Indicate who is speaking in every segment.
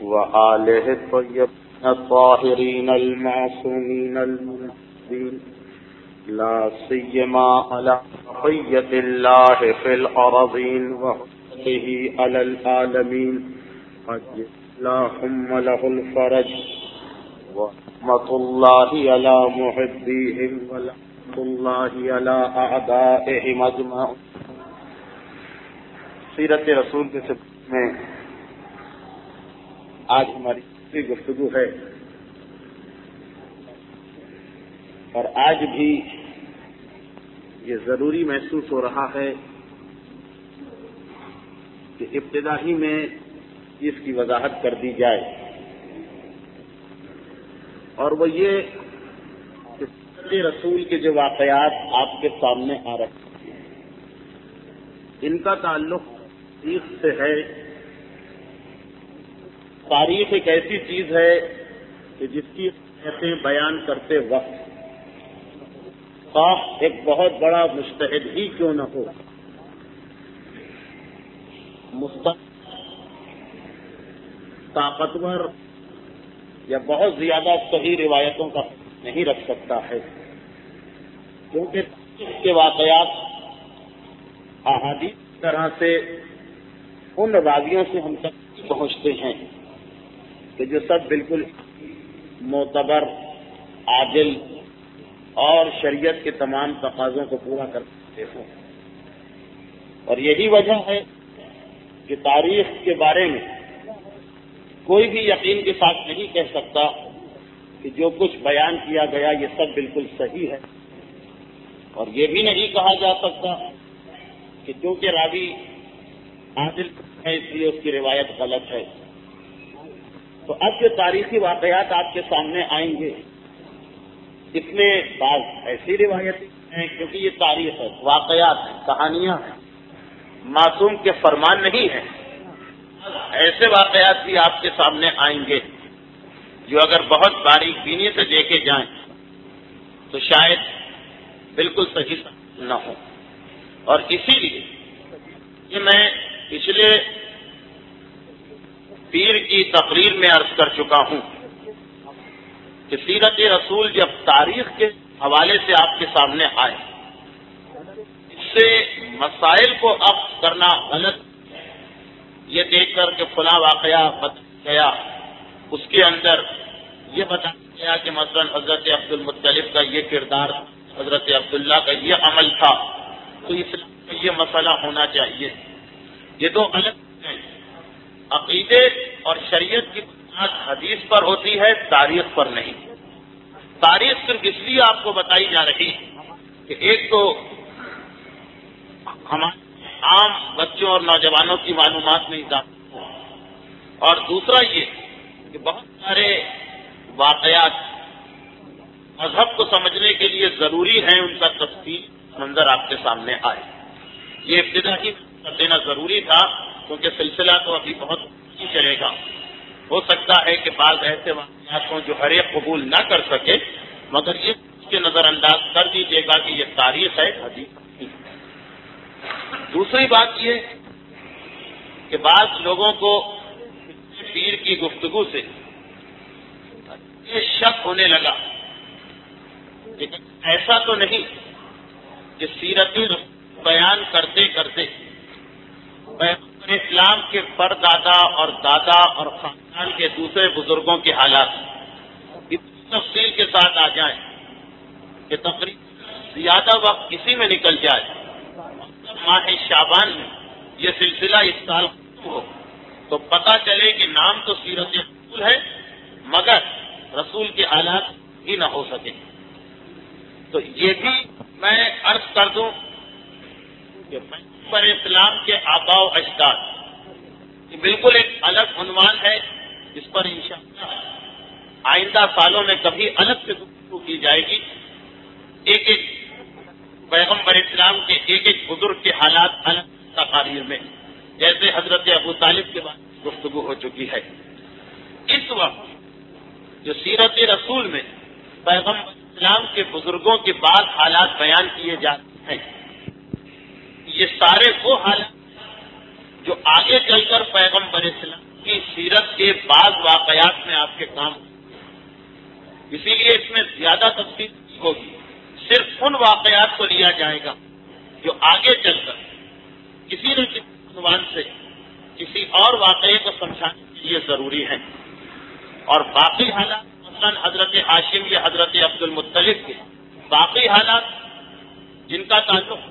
Speaker 1: وآله الطيبين الطاهرين المعصومين المنزلين لا سيما على بقية الله في الأرضين وحده على العالمين اللهم له الفرج ورحمة الله على محبيهم ولعنة الله على أعدائهم أجمعين. سیرت رسول کے سلسلے میں آج ہماری گفتگو ہے، اور آج بھی یہ ضروری محسوس ہو رہا ہے کہ ابتدا ہی میں اس کی وضاحت کر دی جائے، اور وہ یہ کہ رسول کے جو واقعات آپ کے سامنے آ رہے ہیں ان کا تعلق تاریخ سے ہے. تاریخ ایک ایسی چیز ہے کہ جس کی باتیں بیان کرتے وقت خواہ ایک بہت بڑا مجتہد ہی کیوں نہ ہو، طاقتور یا بہت زیادہ صحیح روایتوں کا نہیں رکھ سکتا ہے، کیونکہ اس کے واقعات احادیث کی طرح سے ان راویوں سے ہم تک پہنچتے ہیں کہ جو سب بالکل معتبر، عادل اور شریعت کے تمام تقاضوں کو پورا کرتے ہوں. اور یہی وجہ ہے کہ تاریخ کے بارے میں کوئی بھی یقین کے ساتھ نہیں کہہ سکتا کہ جو کچھ بیان کیا گیا یہ سب بالکل صحیح ہے، اور یہ بھی نہیں کہا جا سکتا کہ چونکہ راوی عادل ہے اس لیے اس کی روایت غلط ہے. تو اب جو تاریخی واقعات آپ کے سامنے آئیں گے اس میں بعض ایسی روایتیں ہیں، کیونکہ یہ تاریخ ہے، واقعات ہیں، کہانیاں ہیں، معصوم کے فرمان نہیں ہیں. ایسے واقعات بھی آپ کے سامنے آئیں گے جو اگر بہت باریک بینی سے دیکھے جائیں تو شاید بالکل صحیح نہ ہو. اور اسی لیے یہ میں پچھلے پیر کی تقریر میں عرض کر چکا ہوں کہ سیرت رسول جب تاریخ کے حوالے سے آپ کے سامنے آئے، اس سے مسائل کو عکس کرنا غلط، یہ دیکھ کر کہ فلاں واقعہ بتایا گیا، اس کے اندر یہ بتایا گیا کہ مثلا حضرت عبد المطلب کا یہ کردار، حضرت عبداللہ کا یہ عمل تھا، تو اسلام میں یہ مسئلہ ہونا چاہیے. یہ دو الگ ہیں. عقیدے اور شریعت کی بنیاد حدیث پر ہوتی ہے، تاریخ پر نہیں. تاریخ صرف اس لیے آپ کو بتائی جا رہی ہے کہ ایک تو ہمارے عام بچوں اور نوجوانوں کی معلومات میں اضافہ ہو، اور دوسرا یہ کہ بہت سارے واقعات مذہب کو سمجھنے کے لیے ضروری ہیں، ان کا تفصیل منظر آپ کے سامنے آئے. یہ ابتدا ہی کر دینا ضروری تھا کیونکہ سلسلہ تو ابھی بہت نہیں چلے گا. ہو سکتا ہے کہ بعض ایسے واقعات ہوں جو ہر ایک قبول نہ کر سکے، مگر یہ اس کے نظر انداز کر دیجیے گا کہ یہ تاریخ ہے، حدیث نہیں. دوسری بات یہ کہ بعض لوگوں کو پیر کی گفتگو سے یہ شک ہونے لگا، لیکن ایسا تو نہیں کہ سیرت بیان کرتے کرتے پیغمبر اسلام کے پردادا اور دادا اور خاندان کے دوسرے بزرگوں کے حالات اتنی تفصیل کے ساتھ آ جائیں کہ تقریباً زیادہ وقت اسی میں نکل جائے. ماہ شعبان میں یہ سلسلہ اس سال ہو تو پتہ چلے کہ نام تو سیرت رسول ہے مگر رسول کے حالات ہی نہ ہو سکے. تو یہ بھی میں عرض کر دوں کہ پیغمبر اسلام کے آباء و اجداد یہ بالکل ایک الگ عنوان ہے، اس پر انشاءاللہ آئندہ سالوں میں کبھی الگ سے گفتگو کی جائے گی. ایک ایک پیغمبر اسلام کے ایک ایک بزرگ کے حالات الگ تقاریر میں، جیسے حضرت ابو طالب کے بعد گفتگو ہو چکی ہے. اس وقت جو سیرت رسول میں پیغمبر اسلام کے بزرگوں کے بعد حالات بیان کیے جاتے ہیں، یہ سارے وہ حالات جو آگے چل کر پیغمبر اسلام کی سیرت کے بعض واقعات میں آپ کے کام، اسی لیے اس میں زیادہ تفصیل ہوگی. صرف ان واقعات کو لیا جائے گا جو آگے چل کر کسی نہ کسی عنوان سے کسی اور واقعے کو سمجھانے کے لیے ضروری ہیں. اور باقی حالات مثلا حضرت ہاشم یا حضرت عبد المطلب کے باقی حالات جن کا تعلق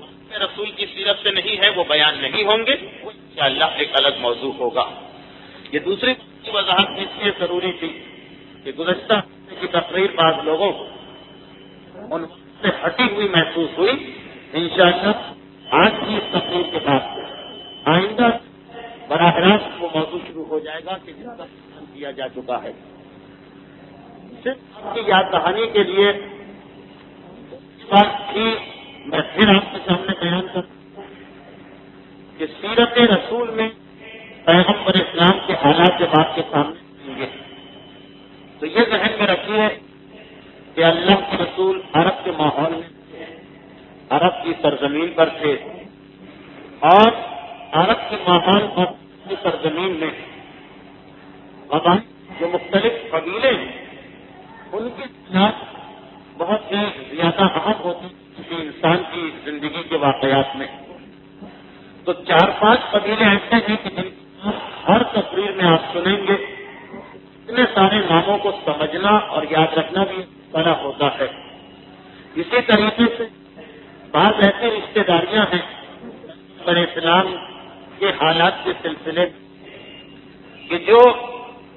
Speaker 1: رسول کی سیرت سے نہیں ہے وہ بیان نہیں ہوں گے، وہ انشاءاللہ ایک الگ موضوع ہوگا. یہ دوسری وضاحت اس لیے ضروری تھی کہ گزشتہ ہفتے کی تقریر بعض لوگوں کو ان سے ہٹی ہوئی محسوس ہوئی. انشاءاللہ آج کی اس تقریر کے بعد آئندہ براہ راست وہ موضوع شروع ہو جائے گا کہ جس کا بیان کیا جا چکا ہے. صرف آپ کی یاد دہانی کے لیے بات تھی، میں پھر آپ کے سامنے بیان کرتا ہوں کہ سیرت رسول میں پیغمبر اسلام کے حالات جب آپ کے سامنے آئیں گے تو یہ ذہن میں رکھیے کہ اللہ کے رسول عرب کے ماحول میں عرب کی سرزمین پر تھے، اور عرب کے ماحول اور کی سرزمین میں قبائل جو مختلف قبیلے ہیں ان کے خلاف بہت زیادہ اہم ہوتے ہیں کسی انسان کی زندگی کے واقعات میں. تو 4-5 قبیلے ایسے ہیں کہ جن ہر تقریر میں آپ سنیں گے. اتنے سارے ناموں کو سمجھنا اور یاد رکھنا بھی بڑا ہوتا ہے. اسی طریقے سے بعض ایسی رشتے داریاں ہیں پر اسلام کے حالات کے سلسلے کہ جو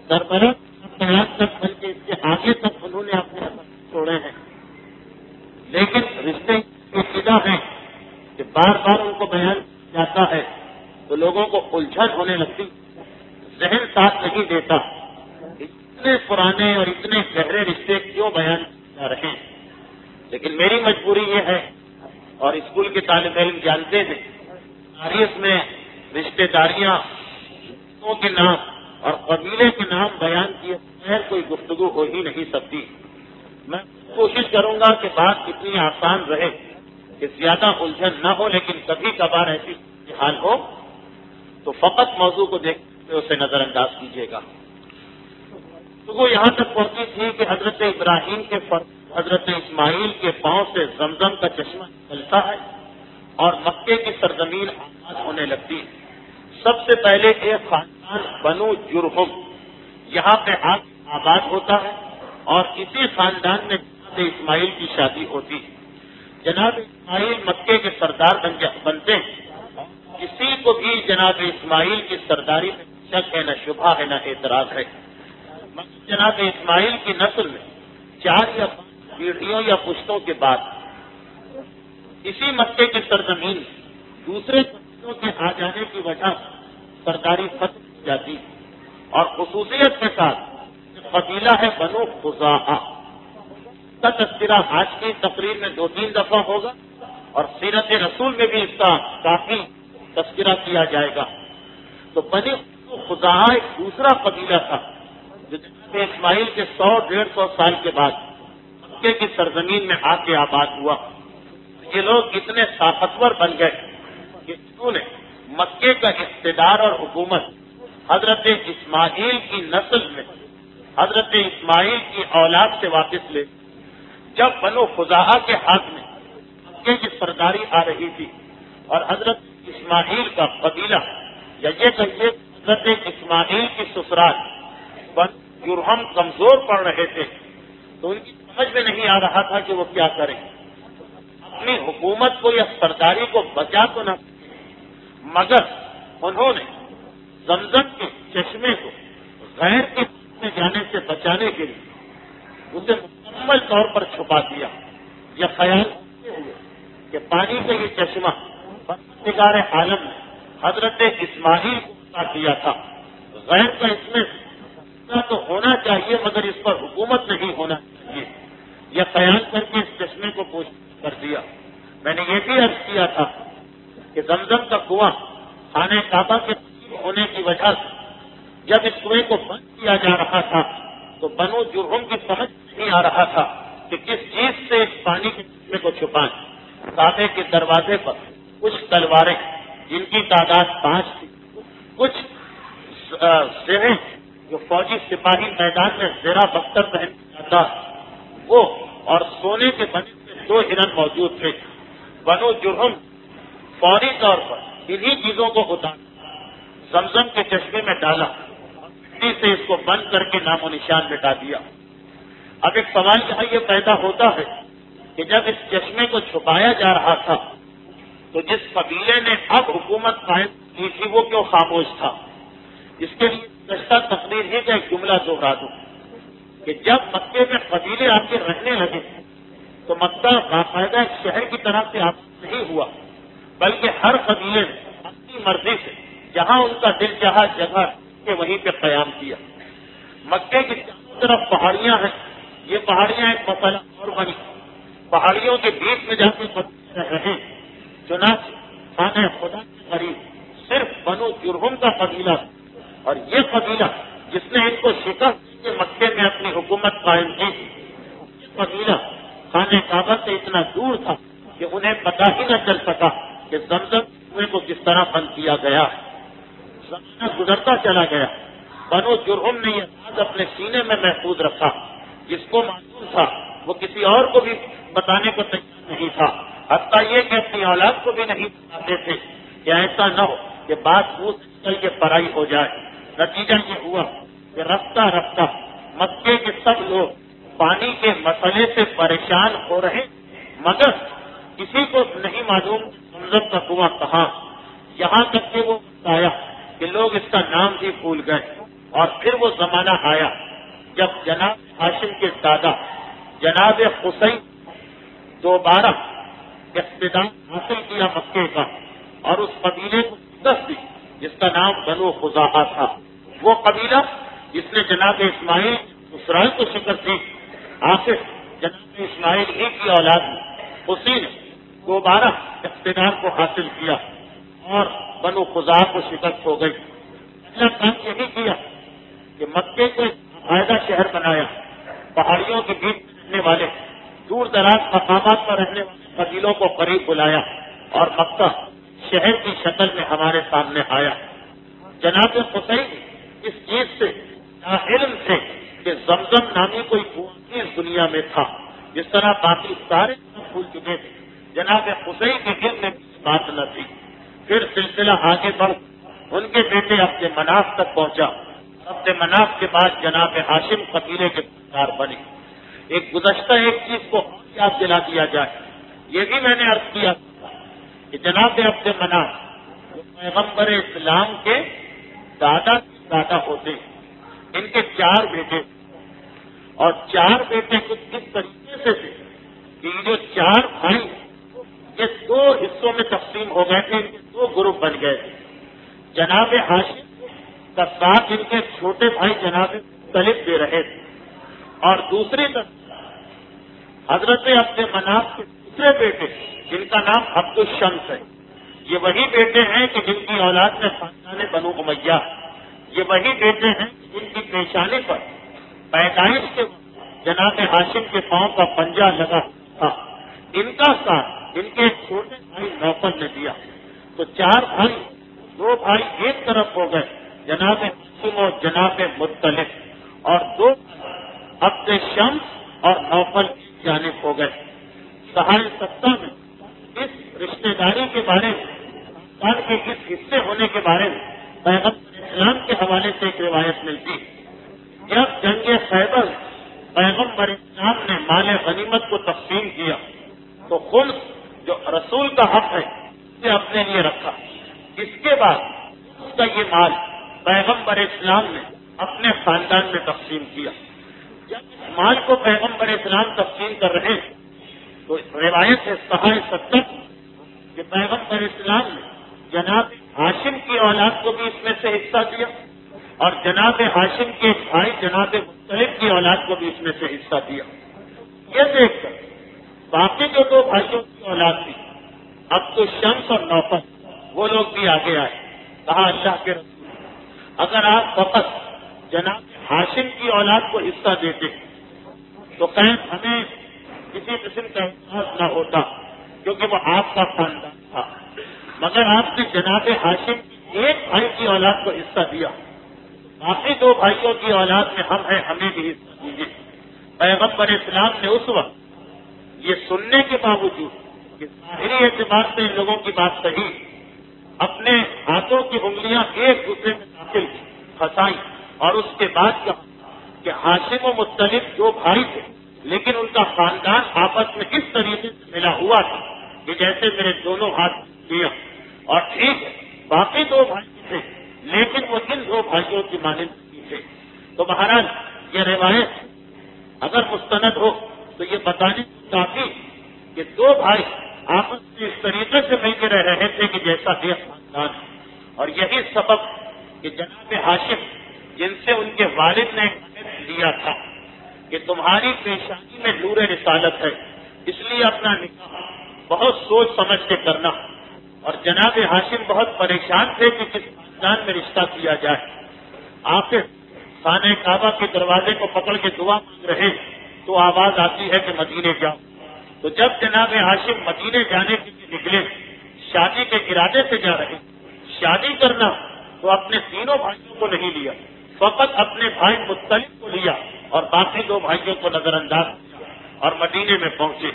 Speaker 1: سربراہ تک بلکہ اس کے آگے تک انہوں نے اپنے اثر چھوڑے ہیں، لیکن رشتے پیچیدہ ہیں کہ بار بار ان کو بیان جاتا ہے تو لوگوں کو الجھن ہونے لگتی، ذہن ساتھ نہیں دیتا اتنے پرانے اور اتنے گہرے رشتے کیوں بیان جا رہے ہیں. لیکن میری مجبوری یہ ہے، اور اسکول کے طالب علم جانتے ہیں، تاریخ میں رشتے داریاں کے نام اور قبیلے کے نام بیان کیے بغیر کوئی گفتگو ہو ہی نہیں سکتی. میں کوشش کروں گا کہ بات اتنی آسان رہے کہ زیادہ الجھن نہ ہو، لیکن کبھی کبھار ایسی حال ہو تو فقط موضوع کو دیکھتے اسے نظر انداز کیجیے گا. تو وہ یہاں تک پہنچی تھی کہ حضرت ابراہیم کے حضرت اسماعیل کے پاؤں سے زمزم کا چشمہ نکلتا ہے اور مکے کی سرزمین آباد ہونے لگتی. سب سے پہلے ایک خاندان بنو جرہم یہاں پہ آباد ہوتا ہے، اور اسی خاندان میں جناب اسماعیل کی شادی ہوتی. جناب اسماعیل مکے کے سردار بنتے ہیں. کسی کو بھی جناب اسماعیل کی سرداری میں شک ہے، نہ شبہ ہے، نہ اعتراض ہے. جناب اسماعیل کی نسل میں 4 یا 5 پیڑھیوں یا پشتوں کے بعد اسی مکے کی سرزمین دوسرے قبیلوں کے آ جانے کی وجہ سرداری ختم ہو جاتی، اور خصوصیت کے ساتھ قبیلہ ہے بنو خزاعہ. کا تذکرہ آج کی تقریر میں 2-3 دفعہ ہوگا، اور سیرت رسول میں بھی اس کا کافی تذکرہ کیا جائے گا. تو بنو خزاعہ ایک دوسرا قبیلہ تھا جو جناب اسماعیل کے 100-150 سال کے بعد مکے کی سرزمین میں آ کے آباد ہوا. یہ لوگ اتنے طاقتور بن گئے کہ انہوں نے مکے کا اقتدار اور حکومت حضرت اسماعیل کی نسل میں حضرت اسماعیل کی اولاد سے واپس لے. جب بنو خزاعہ کے ہاتھ میں مکے کی سرداری آ رہی تھی اور حضرت اسماعیل کا قبیلہ یا یہ کہیے حضرت اسماعیل کی سسرال بنو جرہم کمزور پڑ رہے تھے، تو ان کی سمجھ میں نہیں آ رہا تھا کہ وہ کیا کریں. اپنی حکومت کو یا سرداری کو بچا تو نہ، مگر انہوں نے زمزم کے چشمے کو غیر کے میں جانے سے بچانے کے لیے اسے مکمل طور پر چھپا دیا. یہ خیال ہوئے کہ پانی کا یہ چشمہ پروردگار عالم نے حضرت اسماعیل کو عطا کیا تھا، غیر کا اس میں تو ہونا چاہیے مگر اس پر حکومت نہیں ہونا چاہیے. یہ خیال کر کے اس چشمے کو پوش کر دیا. میں نے یہ بھی عرض کیا تھا کہ زمزم کا کنواں خانہ کعبہ کے قریب ہونے کی وجہ سے جب اس کنویں کو بند کیا جا رہا تھا تو بنو جرہم کی سمجھ نہیں آ رہا تھا کہ کس چیز سے اس پانی کے چشمے کو چھپائیں. کعبے کے دروازے پر کچھ تلواریں جن کی تعداد 5 تھی، کچھ زرے جو فوجی سپاہی میدان میں زیرہ بختر پہن جاتا وہ، اور سونے کے بنے ہوئے 2 ہرن موجود تھے. بنو جرہم فوری طور پر انہی چیزوں کو اتارا، زمزم کے چشمے میں ڈالا اور مٹی سے اس کو بند کر کے نام و نشان مٹا دیا. اب ایک سوال یہاں یہ پیدا ہوتا ہے کہ جب اس چشمے کو چھپایا جا رہا تھا تو جس قبیلے نے اب حکومت قائم کی تھی وہ کیوں خاموش تھا؟ اس کے لیے گزشتہ تقریر ہی کا ایک جملہ دوہرا دوں کہ جب مکے میں قبیلے آ کے رہنے لگے تو مکہ باقاعدہ ایک شہر کی طرح سے آباد نہیں ہوا، بلکہ ہر قبیلے نے اپنی مرضی سے جہاں ان کا دل چاہا جگہ کے وہیں پہ قیام کیا. مکے کی چاروں طرف پہاڑیاں ہیں، یہ پہاڑیاں ایک مسئلہ اور بنی، پہاڑیوں کے بیچ میں جا کے قبیلے رہ رہے. چنانچہ خانہ خدا کے قریب صرف بنو جرہم کا قبیلہ، اور یہ قبیلہ جس نے ان کو شکست کے مکے میں اپنی حکومت قائم کی، یہ قبیلہ خانہ کعبہ سے اتنا دور تھا کہ انہیں پتہ ہی نہ چل سکا کہ زمزم کنویں کو کس طرح بند کیا گیا. زمانہ گزرتا چلا گیا، بنو جرہم نے یہ راز اپنے سینے میں محفوظ رکھا. جس کو معلوم تھا وہ کسی اور کو بھی بتانے کو تیار نہیں تھا، حتیٰ یہ کہ اپنی اولاد کو بھی نہیں بتاتے تھے کہ ایسا نہ ہو کہ بات منہ سے نکل کے پرائی ہو جائے. نتیجہ یہ ہوا کہ رفتہ رفتہ مکے کے سب لوگ پانی کے مسئلے سے پریشان ہو رہے، مگر کسی کو نہیں معلوم زمزم کا کنواں کہاں. یہاں تک کہ وہ آیا کہ لوگ اس کا نام بھی بھول گئے. اور پھر وہ زمانہ آیا جب جناب ہاشم کے دادا جناب حسین دوبارہ اقتدار حاصل کیا مکے کا، اور اس قبیلے کو شکست دی جس کا نام بنو خزاعہ تھا. وہ قبیلہ جس نے جناب اسماعیل اسرائیل کو شکست دی، آخر جناب اسماعیل ہی کی اولاد نے اسی نے دوبارہ اقتدار کو حاصل کیا اور بنو خزاعہ کو شکست ہو گئی. اللہ کام یہی کیا کہ مکے کو ایک باقاعدہ شہر بنایا، پہاڑیوں کے بیچ رہنے والے دور دراز مقامات پر رہنے والے قبیلوں کو قریب بلایا اور مکہ شہر کی شکل میں ہمارے سامنے آیا. جناب حسین اس چیز سے علم تھے کہ زمزم نامی کوئی کنواں اس دنیا میں تھا، جس طرح باقی سارے بھول چکے تھے. جناب حسین کے علم میں بات نہ تھی. پھر سلسلہ آگے بڑھ ان کے بیٹے عبد مناف تک پہنچا. عبد مناف کے بعد جناب ہاشم قبیلے کے سردار بنے. ایک چیز کو یاد دلا دیا جائے، یہ بھی میں نے عرض کیا کہ جناب عبد مناف جو پیغمبر اسلام کے دادا ہوتے، ان کے 4 بیٹے، اور 4 بیٹے کچھ اس طریقے سے تھے کہ یہ جو 4 بھائی یہ 2 حصوں میں تقسیم ہو گئے تھے، ان کے 2 گروپ بن گئے تھے. جناب ہاشم کا ساتھ ان کے چھوٹے بھائی جناب مختلف دے رہے تھے، اور دوسری طرف حضرت عبد مناف کے دوسرے بیٹے جن کا نام عبد الشمس ہے، یہ وہی بیٹے ہیں کہ جن کی اولاد میں خاندان بنو امیہ، یہ وہی بیٹے ہیں جن کی پیشانی پر پیدائش کے جناب ہاشم کے پاؤں کا پنجہ لگا تھا. ان کا ساتھ ان کے چھوٹے بھائی نوفل نے دیا. تو 4 بھائی، 2 بھائی ایک طرف ہو گئے، جناب ہاشم اور جناب مطلب، اور 2 عبد شمس اور نوفل کی جانب ہو گئے. سہائے 7 میں اس رشتہ داری کے بارے میں، خاندان کے اس حصے ہونے کے بارے میں پیغمبر اسلام کے حوالے سے ایک روایت ملتی. جب جنگ خیبر پیغمبر اسلام نے مال غنیمت کو تقسیم کیا تو خمس جو رسول کا حق ہے اسے اپنے لیے رکھا. اس کے بعد اس کا یہ مال پیغمبر اسلام نے اپنے خاندان میں تقسیم کیا. جب اس مال کو پیغمبر اسلام تقسیم کر رہے ہیں تو روایت ہے صحائے 70 کہ پیغمبر اسلام نے جناب ہاشم کی اولاد کو بھی اس میں سے حصہ دیا، اور جناب ہاشم کے بھائی جناب مطلب کی اولاد کو بھی اس میں سے حصہ دیا. یہ دیکھ کر باقی جو 2 بھائیوں کی اولاد تھی، عبد الشمس اور نوفل، وہ لوگ بھی آگے آئے. کہا اللہ کے رسول، اگر آپ فقط جناب ہاشم کی اولاد کو حصہ دیتے تو کہیں ہمیں کسی قسم کا احساس نہ ہوتا کیونکہ وہ آپ کا خاندان تھا، مگر آپ نے جناب ہاشم کی ایک بھائی کی اولاد کو حصہ دیا باقی دو بھائیوں کی اولاد میں ہم ہیں، ہمیں بھی حصہ دیجیے۔ پیغمبر اسلام نے اس وقت یہ سننے کے باوجود کہ ظاہری اعتبار سے ان لوگوں کی بات صحیح، اپنے ہاتھوں کی انگلیاں ایک دوسرے میں داخل پھنسائی اور اس کے بعد کہا کہ ہاشم و مطلب دو بھائی تھے، لیکن ان کا خاندان آپس میں اس طریقے سے ملا ہوا تھا کہ جیسے میرے دونوں ہاتھ کیا، اور ٹھیک ہے باقی دو بھائی تھے لیکن وہ ان دو بھائیوں کی مانند نہیں تھے۔ تو مہاراج یہ روایت اگر مستند ہو تو یہ بتانے کافی کہ دو بھائی آپس میں اس طریقے سے مل کے رہ رہے تھے کہ جیسا ایک خاندان، اور یہی سبب کہ جناب ہاشم جن سے ان کے والد نے لیا تھا کہ تمہاری پیشانی میں نور رسالت ہے، اس لیے اپنا نکاح بہت سوچ سمجھ کے کرنا، اور جناب ہاشم بہت پریشان تھے کہ کس خاندان میں رشتہ کیا جائے۔ آخر خانہ کعبہ کے دروازے کو پکڑ کے دعا مانگ رہے تو آواز آتی ہے کہ مدینے جاؤ۔ تو جب جناب ہاشم مدینے جانے کے لیے نکلے، شادی کے ارادے سے جا رہے، شادی کرنا تو اپنے تینوں بھائیوں کو نہیں لیا، فقط اپنے بھائی مطلب کو لیا اور باقی دو بھائیوں کو نظر انداز کیا اور مدینے میں پہنچے۔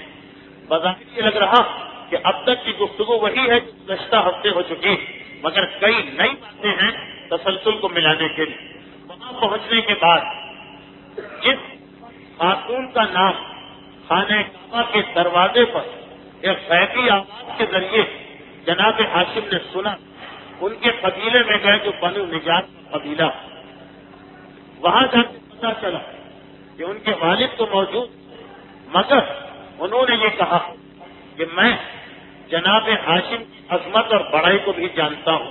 Speaker 1: بظاہر یہ لگ رہا کہ اب تک کی گفتگو وہی ہے جو گزشتہ ہفتے ہو چکی، مگر کئی نئی باتیں ہیں تسلسل کو ملانے کے لیے۔ وہاں پہنچنے کے بعد جس خاتون کا نام خانہ کعبہ کے دروازے پر ایک غیبی آواز کے ذریعے جناب ہاشم نے سنا، ان کے قبیلے میں گئے جو بنو نجات کا قبیلہ، وہاں جا کے پتا چلا کہ ان کے والد تو موجود، مگر انہوں نے یہ کہا کہ میں جناب ہاشم کی عظمت اور بڑائی کو بھی جانتا ہوں۔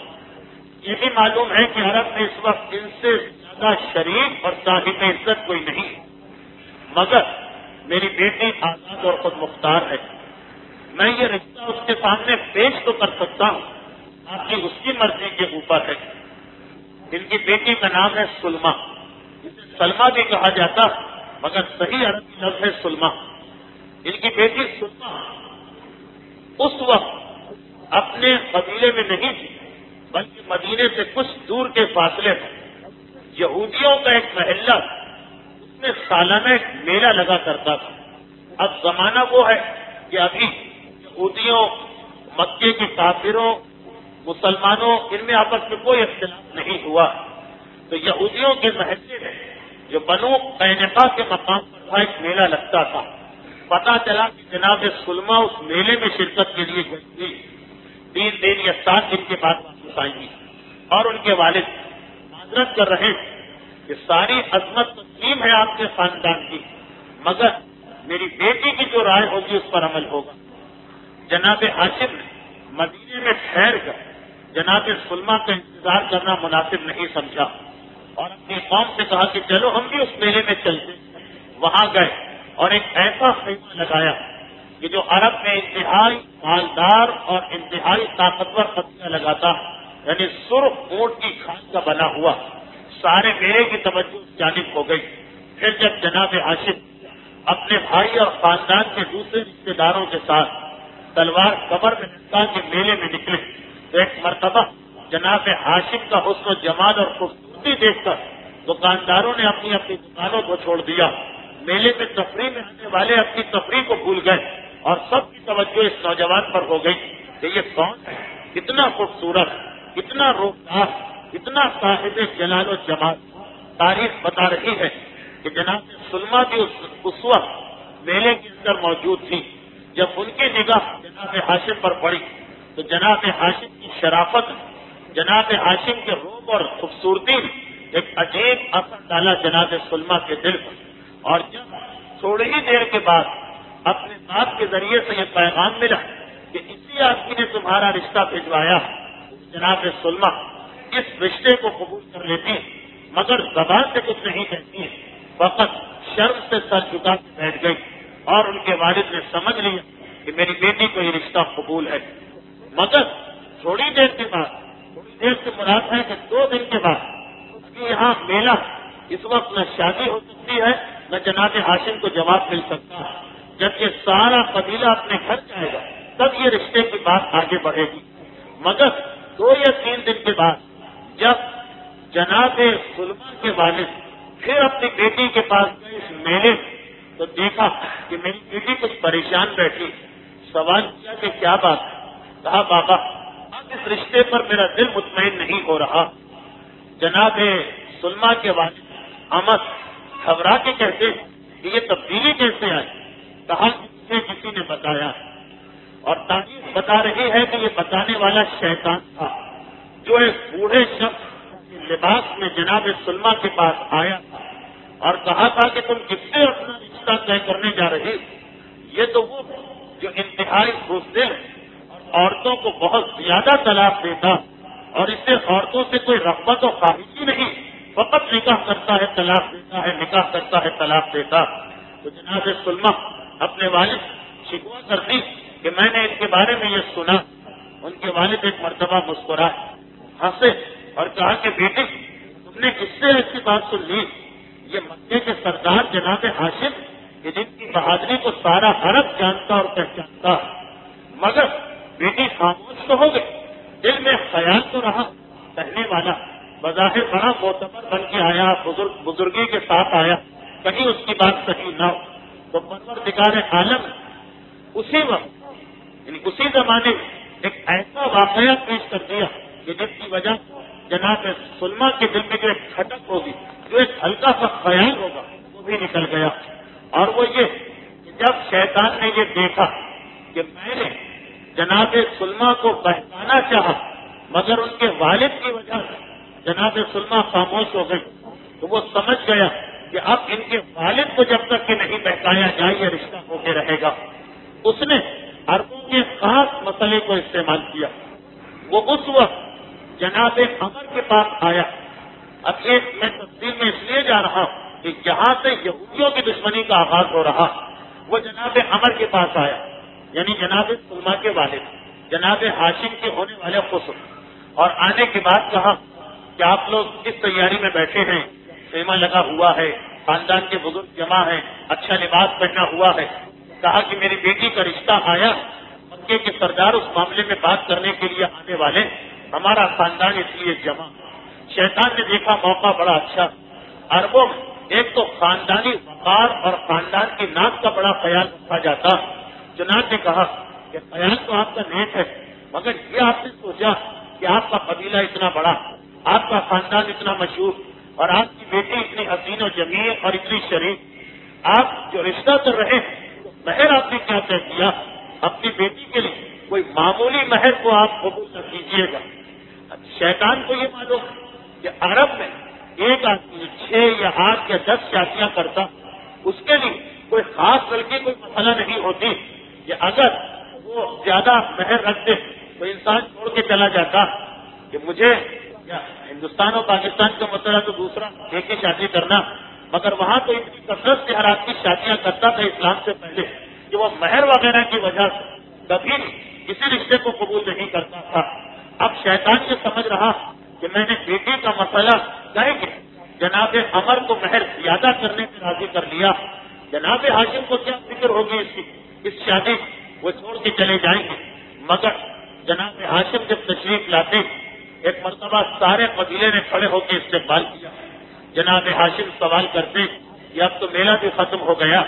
Speaker 1: یہ بھی معلوم ہے کہ عرب میں اس وقت ان سے زیادہ شریف اور صاحب عزت کوئی نہیں، مگر میری بیٹی آزاد اور خود مختار ہے، میں یہ رشتہ اس کے سامنے پیش تو کر سکتا ہوں، باقی اس کی مرضی کے اوپر ہے۔ ان کی بیٹی کا نام ہے سلمہ، اسے سلمہ بھی کہا جاتا مگر صحیح عربی لفظ ہے سلمہ۔ ان کی بیٹی سلمہ اس وقت اپنے قبیلے میں نہیں تھی، بلکہ مدینے سے کچھ دور کے فاصلے پر یہودیوں کا ایک محلہ، اس میں سالانہ ایک میلہ لگا کرتا تھا۔ اب زمانہ وہ ہے کہ ابھی یہودیوں، مکے کے کافروں، مسلمانوں، ان میں آپس میں کوئی اختلاف نہیں ہوا، تو یہودیوں کے محلے میں جو بنو قینقاع کے مقام پر تھا ایک میلہ لگتا تھا۔ پتا چلا کہ جناب سلمہ اس میلے میں شرکت کے لیے گئی تھی، 3 دن یا 7 دن کے بعد واپس آئیں گی، اور ان کے والد معذرت کر رہے ہیں کہ ساری عظمت تسلیم ہے آپ کے خاندان کی، مگر میری بیٹی کی جو رائے ہوگی اس پر عمل ہوگا۔ جناب ہاشم نے مدینے میں ٹھہر کر جناب سلمہ کا انتظار کرنا مناسب نہیں سمجھا اور اپنی قوم سے کہا کہ چلو ہم بھی اس میلے میں چلتے۔ وہاں گئے اور ایک ایسا خیمہ لگایا کہ جو عرب میں انتہائی مالدار اور انتہائی طاقتور قبیلہ لگاتا، یعنی سرخ اونٹ کی کھال کا بنا ہوا۔ سارے میلے کی توجہ اس جانب ہو گئی۔ پھر جب جناب ہاشم اپنے بھائی اور خاندان کے دوسرے رشتے داروں کے ساتھ تلوار کمر میں لٹکا کے میلے میں نکلے تو ایک مرتبہ جناب ہاشم کا حسن و جمال اور خوبصورتی دیکھ کر دکانداروں نے اپنی اپنی دکانوں کو چھوڑ دیا۔ میلے میں تفریح میں آنے والے اپنی تفریح کو بھول گئے اور سب کی توجہ اس نوجوان پر ہو گئی کہ یہ کون ہے، کتنا خوبصورت، کتنا روبدار، کتنا صاحب جلال و جمال۔ تاریخ بتا رہی ہے کہ جناب سلمہ بھی اس وقت میلے کے اندر موجود تھی۔ جب ان کی نگاہ جناب ہاشم پر پڑی تو جناب ہاشم کی شرافت، جناب ہاشم کے روب اور خوبصورتی نے ایک عجیب اثر ڈالا جناب سلمہ کے دل پر، اور جب تھوڑی ہی دیر کے بعد اپنے باپ کے ذریعے سے یہ پیغام ملا کہ اسی آدمی نے تمہارا رشتہ بھجوایا، جناب سلمہ اس رشتے کو قبول کر لیتی مگر زبان سے کچھ نہیں کہتی، فقط شرم سے سر جھکا کے بیٹھ گئی، اور ان کے والد نے سمجھ لیا کہ میری بیٹی کو یہ رشتہ قبول ہے۔ مگر تھوڑی دیر کے بعد، تھوڑی دیر سے مراد ہے کہ 2 دن کے بعد ابھی یہاں میلہ، اس وقت نہ شادی ہو سکتی ہے نہ جناب ہاشم کو جواب مل سکتا ہے۔ جب یہ سارا قبیلہ اپنے گھر جائے گا تب یہ رشتے کی بات آگے بڑھے گی۔ مگر 2 یا 3 دن کے بعد جب جناب سلما کے والد پھر اپنی بیٹی کے پاس گئے اس میلے میں، تو دیکھا کہ میری بیٹی کچھ پریشان بیٹھی، سوال کیا کہ کیا بات ہے؟ کہا بابا اب اس رشتے پر میرا دل مطمئن نہیں ہو رہا۔ جناب سلما کے والد احمد گھبرا کے کہتے کہ یہ تبدیلی کیسے آئی؟ کہا کہ کسی نے بتایا، اور تاریخ بتا رہی ہے کہ یہ بتانے والا شیطان تھا، جو ایک بوڑھے شخص لباس میں جناب سلما کے پاس آیا تھا اور کہا تھا کہ تم کس سے اپنا رشتہ طے کرنے جا رہی؟ یہ تو وہ جو انتہائی بزدل اور عورتوں کو بہت زیادہ طلاق دیتا، اور اس سے عورتوں سے کوئی رغبت و خواہش ہی نہیں، فقط نکاح کرتا ہے طلاق دیتا ہے، نکاح کرتا ہے طلاق دیتا۔ تو جناب سلما اپنے والد شکوہ کرتی کہ میں نے ان کے بارے میں یہ سنا۔ ان کے والد ایک مرتبہ مسکرائے، ہنسے اور کہا کہ بیٹی تم نے کس سے ایسی بات سن لی؟ یہ مکے کے سردار جناب ہاشم کہ جن کی بہادری کو سارا عرب جانتا اور پہچانتا، مگر بیٹی خاموش تو ہو گئی، دل میں خیال تو رہا۔ کہنے والا بظاہر بڑا معتبر بن کے آیا، بزرگی کے ساتھ آیا، کہیں اس کی بات صحیح نہ ہو تو پروردگار عالم اسی وقت یعنی اسی زمانے میں ایک ایسا واقعہ پیش کر دیا کہ جس کی وجہ جناب سلما کے دل میں جو ایک کھٹک ہوگی، جو ایک ہلکا سا خیال ہوگا، وہ بھی نکل گیا۔ اور وہ یہ کہ جب شیطان نے یہ دیکھا کہ میں نے جناب سلما کو بہکانا چاہا مگر ان کے والد کی وجہ سے جناب سلما خاموش ہو گئی، تو وہ سمجھ گیا کہ اب ان کے والد کو جب تک کہ نہیں بہکایا جائے یہ رشتہ ہو کے رہے گا۔ اس نے عربوں کے خاص مسئلے کو استعمال کیا۔ وہ اس وقت جناب عمر کے پاس آیا۔ اب یہ میں تفصیل میں اس لیے جا رہا ہوں کہ یہاں سے یہودیوں کی دشمنی کا آغاز ہو رہا۔ وہ جناب عمر کے پاس آیا، یعنی جناب سلما کے والد جناب ہاشم کے ہونے والے خسر، اور آنے کے بعد کہا کہ آپ لوگ کس تیاری میں بیٹھے ہیں؟ خیمہ لگا ہوا ہے، خاندان کے بزرگ جمع ہیں، اچھا لباس پہنا ہوا ہے۔ کہا کہ میری بیٹی کا رشتہ آیا، مکے کے سردار اس معاملے میں بات کرنے کے لیے آنے والے، ہمارا خاندان اس لیے جمع۔ شیطان نے دیکھا موقع بڑا اچھا، عربوں میں ایک تو خاندانی وقار اور خاندان کی ناک کا بڑا خیال رکھا جاتا۔ چنانچہ نے کہا کہ خیال تو آپ کا نیک ہے، مگر یہ آپ نے سوچا کہ آپ کا قبیلہ اتنا بڑا، آپ کا خاندان اتنا مشہور، اور آپ کی بیٹی اتنی حسین و جمیل اور اتنی شریف، آپ جو رشتہ کر رہے ہیں مہر آپ نے کیا طے کیا؟ اپنی بیٹی کے لیے کوئی معمولی مہر کو آپ قبول نہ کیجیے گا۔ شیطان کو یہ معلوم کہ عرب میں ایک آدمی 6 یا 8 یا 10 شادیاں کرتا، اس کے لیے کوئی خاص بلکہ کوئی مسئلہ نہیں ہوتی کہ اگر وہ زیادہ مہر رکھتے تو انسان چھوڑ کے چلا جاتا کہ مجھے ہندوستان اور پاکستان کا مسئلہ تو دوسرا، ایک ہی شادی کرنا، مگر وہاں تو اتنی کثرت سے ہر آدمی شادیاں کرتا تھا اسلام سے پہلے کہ وہ مہر وغیرہ کی وجہ سے کبھی کسی رشتے کو قبول نہیں کرتا تھا۔ اب شیطان یہ سمجھ رہا کہ میں نے بیٹی کا مسئلہ کہہ کے جناب عمر کو مہر زیادہ کرنے سے راضی کر لیا، جناب ہاشم کو کیا فکر ہوگی اس شادی، وہ چھوڑ کے چلے جائیں گے۔ مگر جناب ہاشم جب تشریف لاتے ایک مرتبہ سارے قبیلے نے کھڑے ہو کے استقبال کیا۔ جناب ہاشم سوال کرتے کہ اب تو میلہ بھی ختم ہو گیا،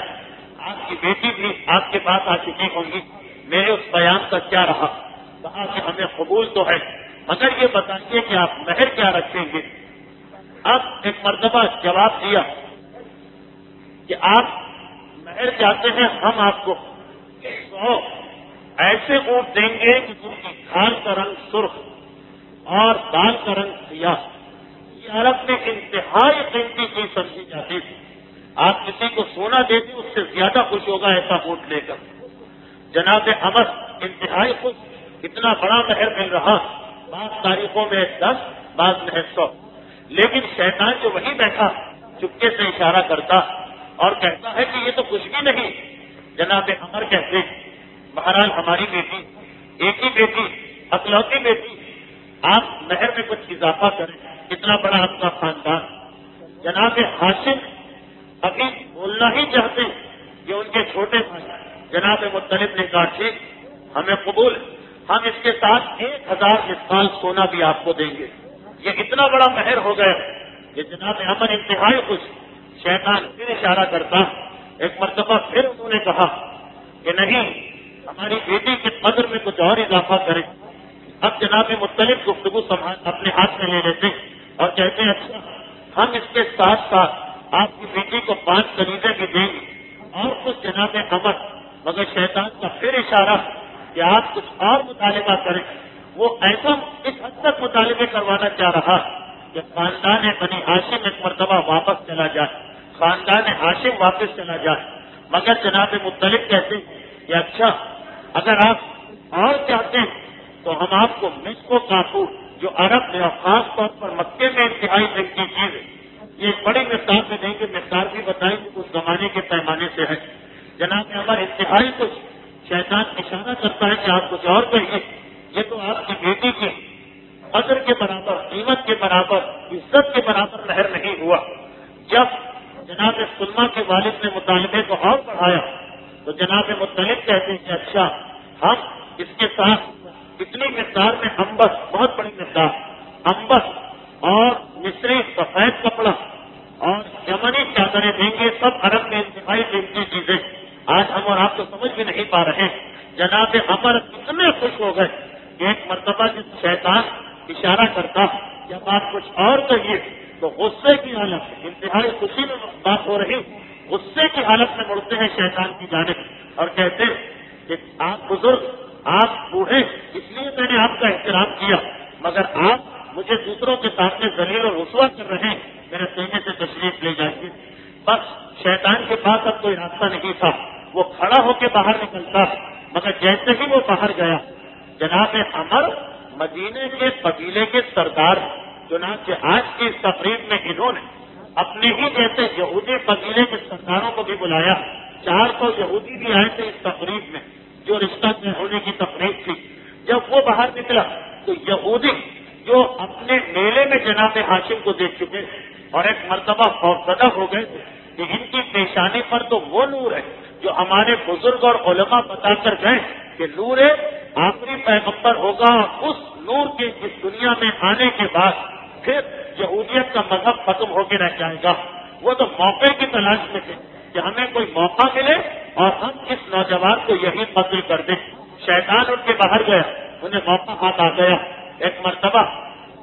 Speaker 1: آپ کی بیٹی بھی آپ کے پاس آ چکی ہوں گی، میرے اس بیان کا کیا رہا؟ کہا کہ ہمیں قبول تو ہے، مگر یہ بتائیے کہ آپ مہر کیا رکھیں گے؟ اب ایک مرتبہ جواب دیا کہ آپ مہر چاہتے ہیں، ہم آپ کو 100 ایسے اونٹ دیں گے کہ جن کی کھال کا رنگ سرخ اور بال کا رنگ سیاہ۔ یہ عرب میں انتہائی قیمتی چیز سمجھی جاتی تھی، آپ کسی کو سونا دیتے اس سے زیادہ خوش ہوگا ایسا اونٹ لے کر۔ جناب عمر انتہائی خوش، اتنا بڑا مہر مل رہا، بعض تاریخوں میں 10 بعض میں 100، لیکن شیطان جو وہیں بیٹھا چپکے سے اشارہ کرتا اور کہتا ہے کہ یہ تو کچھ بھی نہیں۔ جناب عمر کہتے بہرحال ہماری بیٹی، ایک ہی بیٹی، اکلوتی بیٹی، آپ مہر میں کچھ اضافہ کریں، کتنا بڑا آپ کا خاندان۔ جناب ہاشم ابھی بولنا ہی چاہتے کہ ان کے چھوٹے بھائی جناب مطلب نے کہا ٹھیک ہمیں قبول، ہم اس کے ساتھ 1000 مثقال سونا بھی آپ کو دیں گے۔ یہ اتنا بڑا مہر ہو گیا کہ جناب عمر انتہائی خوش، شیطان پھر اشارہ کرتا، ایک مرتبہ پھر انہوں نے کہا کہ نہیں، ہماری بیٹی کے قدر میں کچھ اور اضافہ کریں۔ اب جناب مختلف گفتگو اپنے ہاتھ میں لے لیتے اور کہتے ہیں اچھا ہم اس کے ساتھ ساتھ آپ کی بیٹی کو 5 کلیجے بھی دیں گے اور کچھ جناب عمر، مگر شیطان کا پھر اشارہ کہ آپ کچھ اور مطالبہ کریں۔ وہ ایسا اس حد تک مطالبے کروانا چاہ رہا کہ خاندان بنی ہاشم ایک مرتبہ واپس چلا جائے، خاندان ہاشم واپس چلا جائے، مگر جناب مطلب کہتے ہیں کہ اچھا اگر آپ اور چاہتے ہیں تو ہم آپ کو مصر و کافور جو عرب میں اور خاص طور پر مکے میں انتہائی مہنگی چیز ہے، یہ ایک بڑی مقدار میں دیں گے، مقدار بھی بتائیں گے اس زمانے کے پیمانے سے ہے۔ جناب عمر انتہائی کچھ شیطان اشارہ کرتا ہے کہ آپ کچھ اور کہیے، یہ تو آپ کی بیٹی کی قدر کے برابر، قیمت کے برابر، عزت کے برابر مہر نہیں ہوا۔ جب جناب سلمہ کے والد نے مطالبے کو اور بڑھایا تو جناب مطلب کہتے ہیں کہ اچھا ہم اس کے ساتھ اتنی مقدار میں امبس، بہت بڑی مقدار امبس اور مصری سفید کپڑا اور یمنی چادریں دیں گے، سب عرب میں انتہائی قیمتی چیزیں۔ آج ہم اور آپ تو سمجھ بھی نہیں پا رہے ہیں۔ جناب عمر اتنے خوش ہو گئے کہ ایک مرتبہ جس شیطان اشارہ کرتا جب آپ کچھ اور کہیے تو غصے کی حالت میں، انتہائی خوشی میں بات ہو رہی، غصے کی حالت میں مڑتے ہیں شیطان کی جانب اور کہتے ہیں کہ آپ بزرگ، آپ بوڑھے، اس لیے میں نے آپ کا احترام کیا، مگر آپ مجھے دوسروں کے سامنے ذلیل اور رسوا کر رہے ہیں، میرے سینے سے تشریف لے جائیے۔ بس شیطان کے پاس اب کوئی راستہ نہیں تھا، وہ کھڑا ہو کے باہر نکلتا، مگر جیسے ہی وہ باہر گیا جناب عمر مدینے کے قبیلے کے سردار، چنانچہ آج کی اس تقریب میں انہوں نے اپنے ہی جیسے یہودی قبیلے کے سرداروں کو بھی بلایا۔ 400 یہودی بھی آئے تھے اس تقریب میں، جو رشتہ طے ہونے کی تقریب تھی۔ جب وہ باہر نکلا تو یہودی جو اپنے میلے میں جناب ہاشم کو دیکھ چکے اور ایک مرتبہ خوفزدہ ہو گئے کہ ان کی پیشانی پر تو وہ نور ہے جو ہمارے بزرگ اور علماء بتا کر گئے کہ نور آخری پیغمبر ہوگا، اور اس نور کے اس دنیا میں آنے کے بعد پھر یہودیت کا مذہب ختم ہو کے رہ جائے گا۔ وہ تو موقع کی تلاش میں تھے کہ ہمیں کوئی موقع ملے اور ہم اس نوجوان کو یہی قتل کر دیں۔ شیطان ان کے باہر گیا، انہیں موقع ہاتھ آ گیا۔ ایک مرتبہ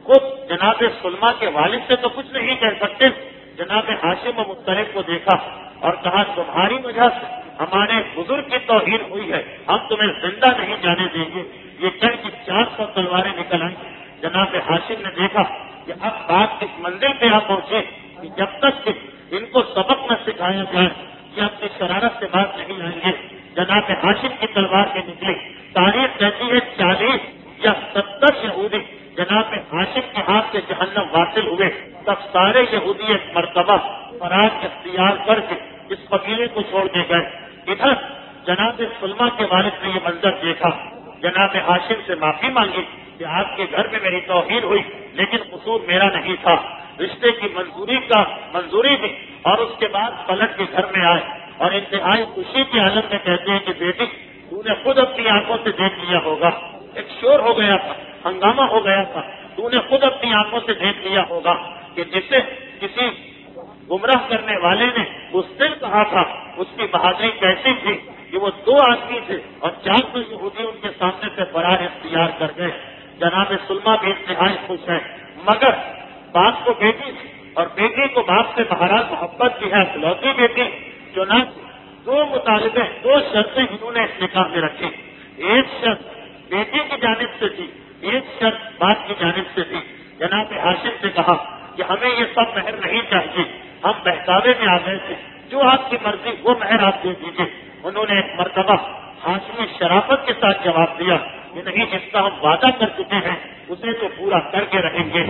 Speaker 1: خود جناب سلمہ کے والد سے تو کچھ نہیں کہہ سکتے، جناب ہاشم و مطلب کو دیکھا اور کہا تمہاری وجہ سے ہمارے بزرگ کی توہین ہوئی ہے، ہم تمہیں زندہ نہیں جانے دیں گے۔ یہ کہہ کہ 400 تلواریں نکل آئیں۔ جناب ہاشم نے دیکھا کہ اب بات اس منزل پہ آ پہنچے کہ جب تک کہ ان کو سبق نہ سکھایا جائے یہ اپنی شرارت سے بات نہیں آئیں گے۔ جناب ہاشم کی تلوار کے نکلی، تاریخ کہتی ہے 40 یا 70 یہودی جناب ہاشم کے ہاتھ سے جہنم واصل ہوئے۔ تب سارے یہودی ایک مرتبہ فرار اختیار کر کے اس قبیلے کو چھوڑ دے گئے۔ ادھر جناب سلمہ کے والد نے یہ منظر دیکھا، جناب ہاشم سے معافی مانگی کہ آپ کے گھر میں میری توہین ہوئی، لیکن قصور میرا نہیں تھا۔ رشتے کی منظوری دی اور اس کے بعد پلٹ کے گھر میں آئے اور انتہائی خوشی کی حالت میں کہتے ہیں کہ بیٹی تو نے خود اپنی آنکھوں سے دیکھ لیا ہوگا، ایک شور ہو گیا تھا، ہنگامہ ہو گیا تھا، تو نے خود اپنی آنکھوں سے دیکھ لیا ہوگا کہ جسے کسی گمراہ کرنے والے نے اس دن کہا تھا اس کی بہادری کیسی تھی کہ وہ 2 آدمی تھے اور 400 یہودی ان کے سامنے سے فرار اختیار کر گئے۔ جناب سلمہ بھی انتہائی خوش ہے، مگر باپ کو بیٹی اور بیٹی کو باپ سے بہرحال محبت کی ہے، اکلوتی بیٹی، چنانچہ 2 مطالبے، 2 شرطیں انہوں نے اس نکاح میں رکھی۔ ایک شرط بیٹی کی جانب سے تھی، ایک شرط باپ کی جانب سے تھی۔ جناب ہاشم سے کہا کہ ہمیں یہ سب مہر نہیں چاہیے، ہم بہکاوے میں آ گئے تھے، جو آپ کی مرضی وہ مہر آپ دے دیجیے۔ انہوں نے ایک مرتبہ ہاشمی شرافت کے ساتھ جواب دیا کہ نہیں، جس کا ہم وعدہ کر چکے ہیں اسے تو پورا کر کے رہیں گے۔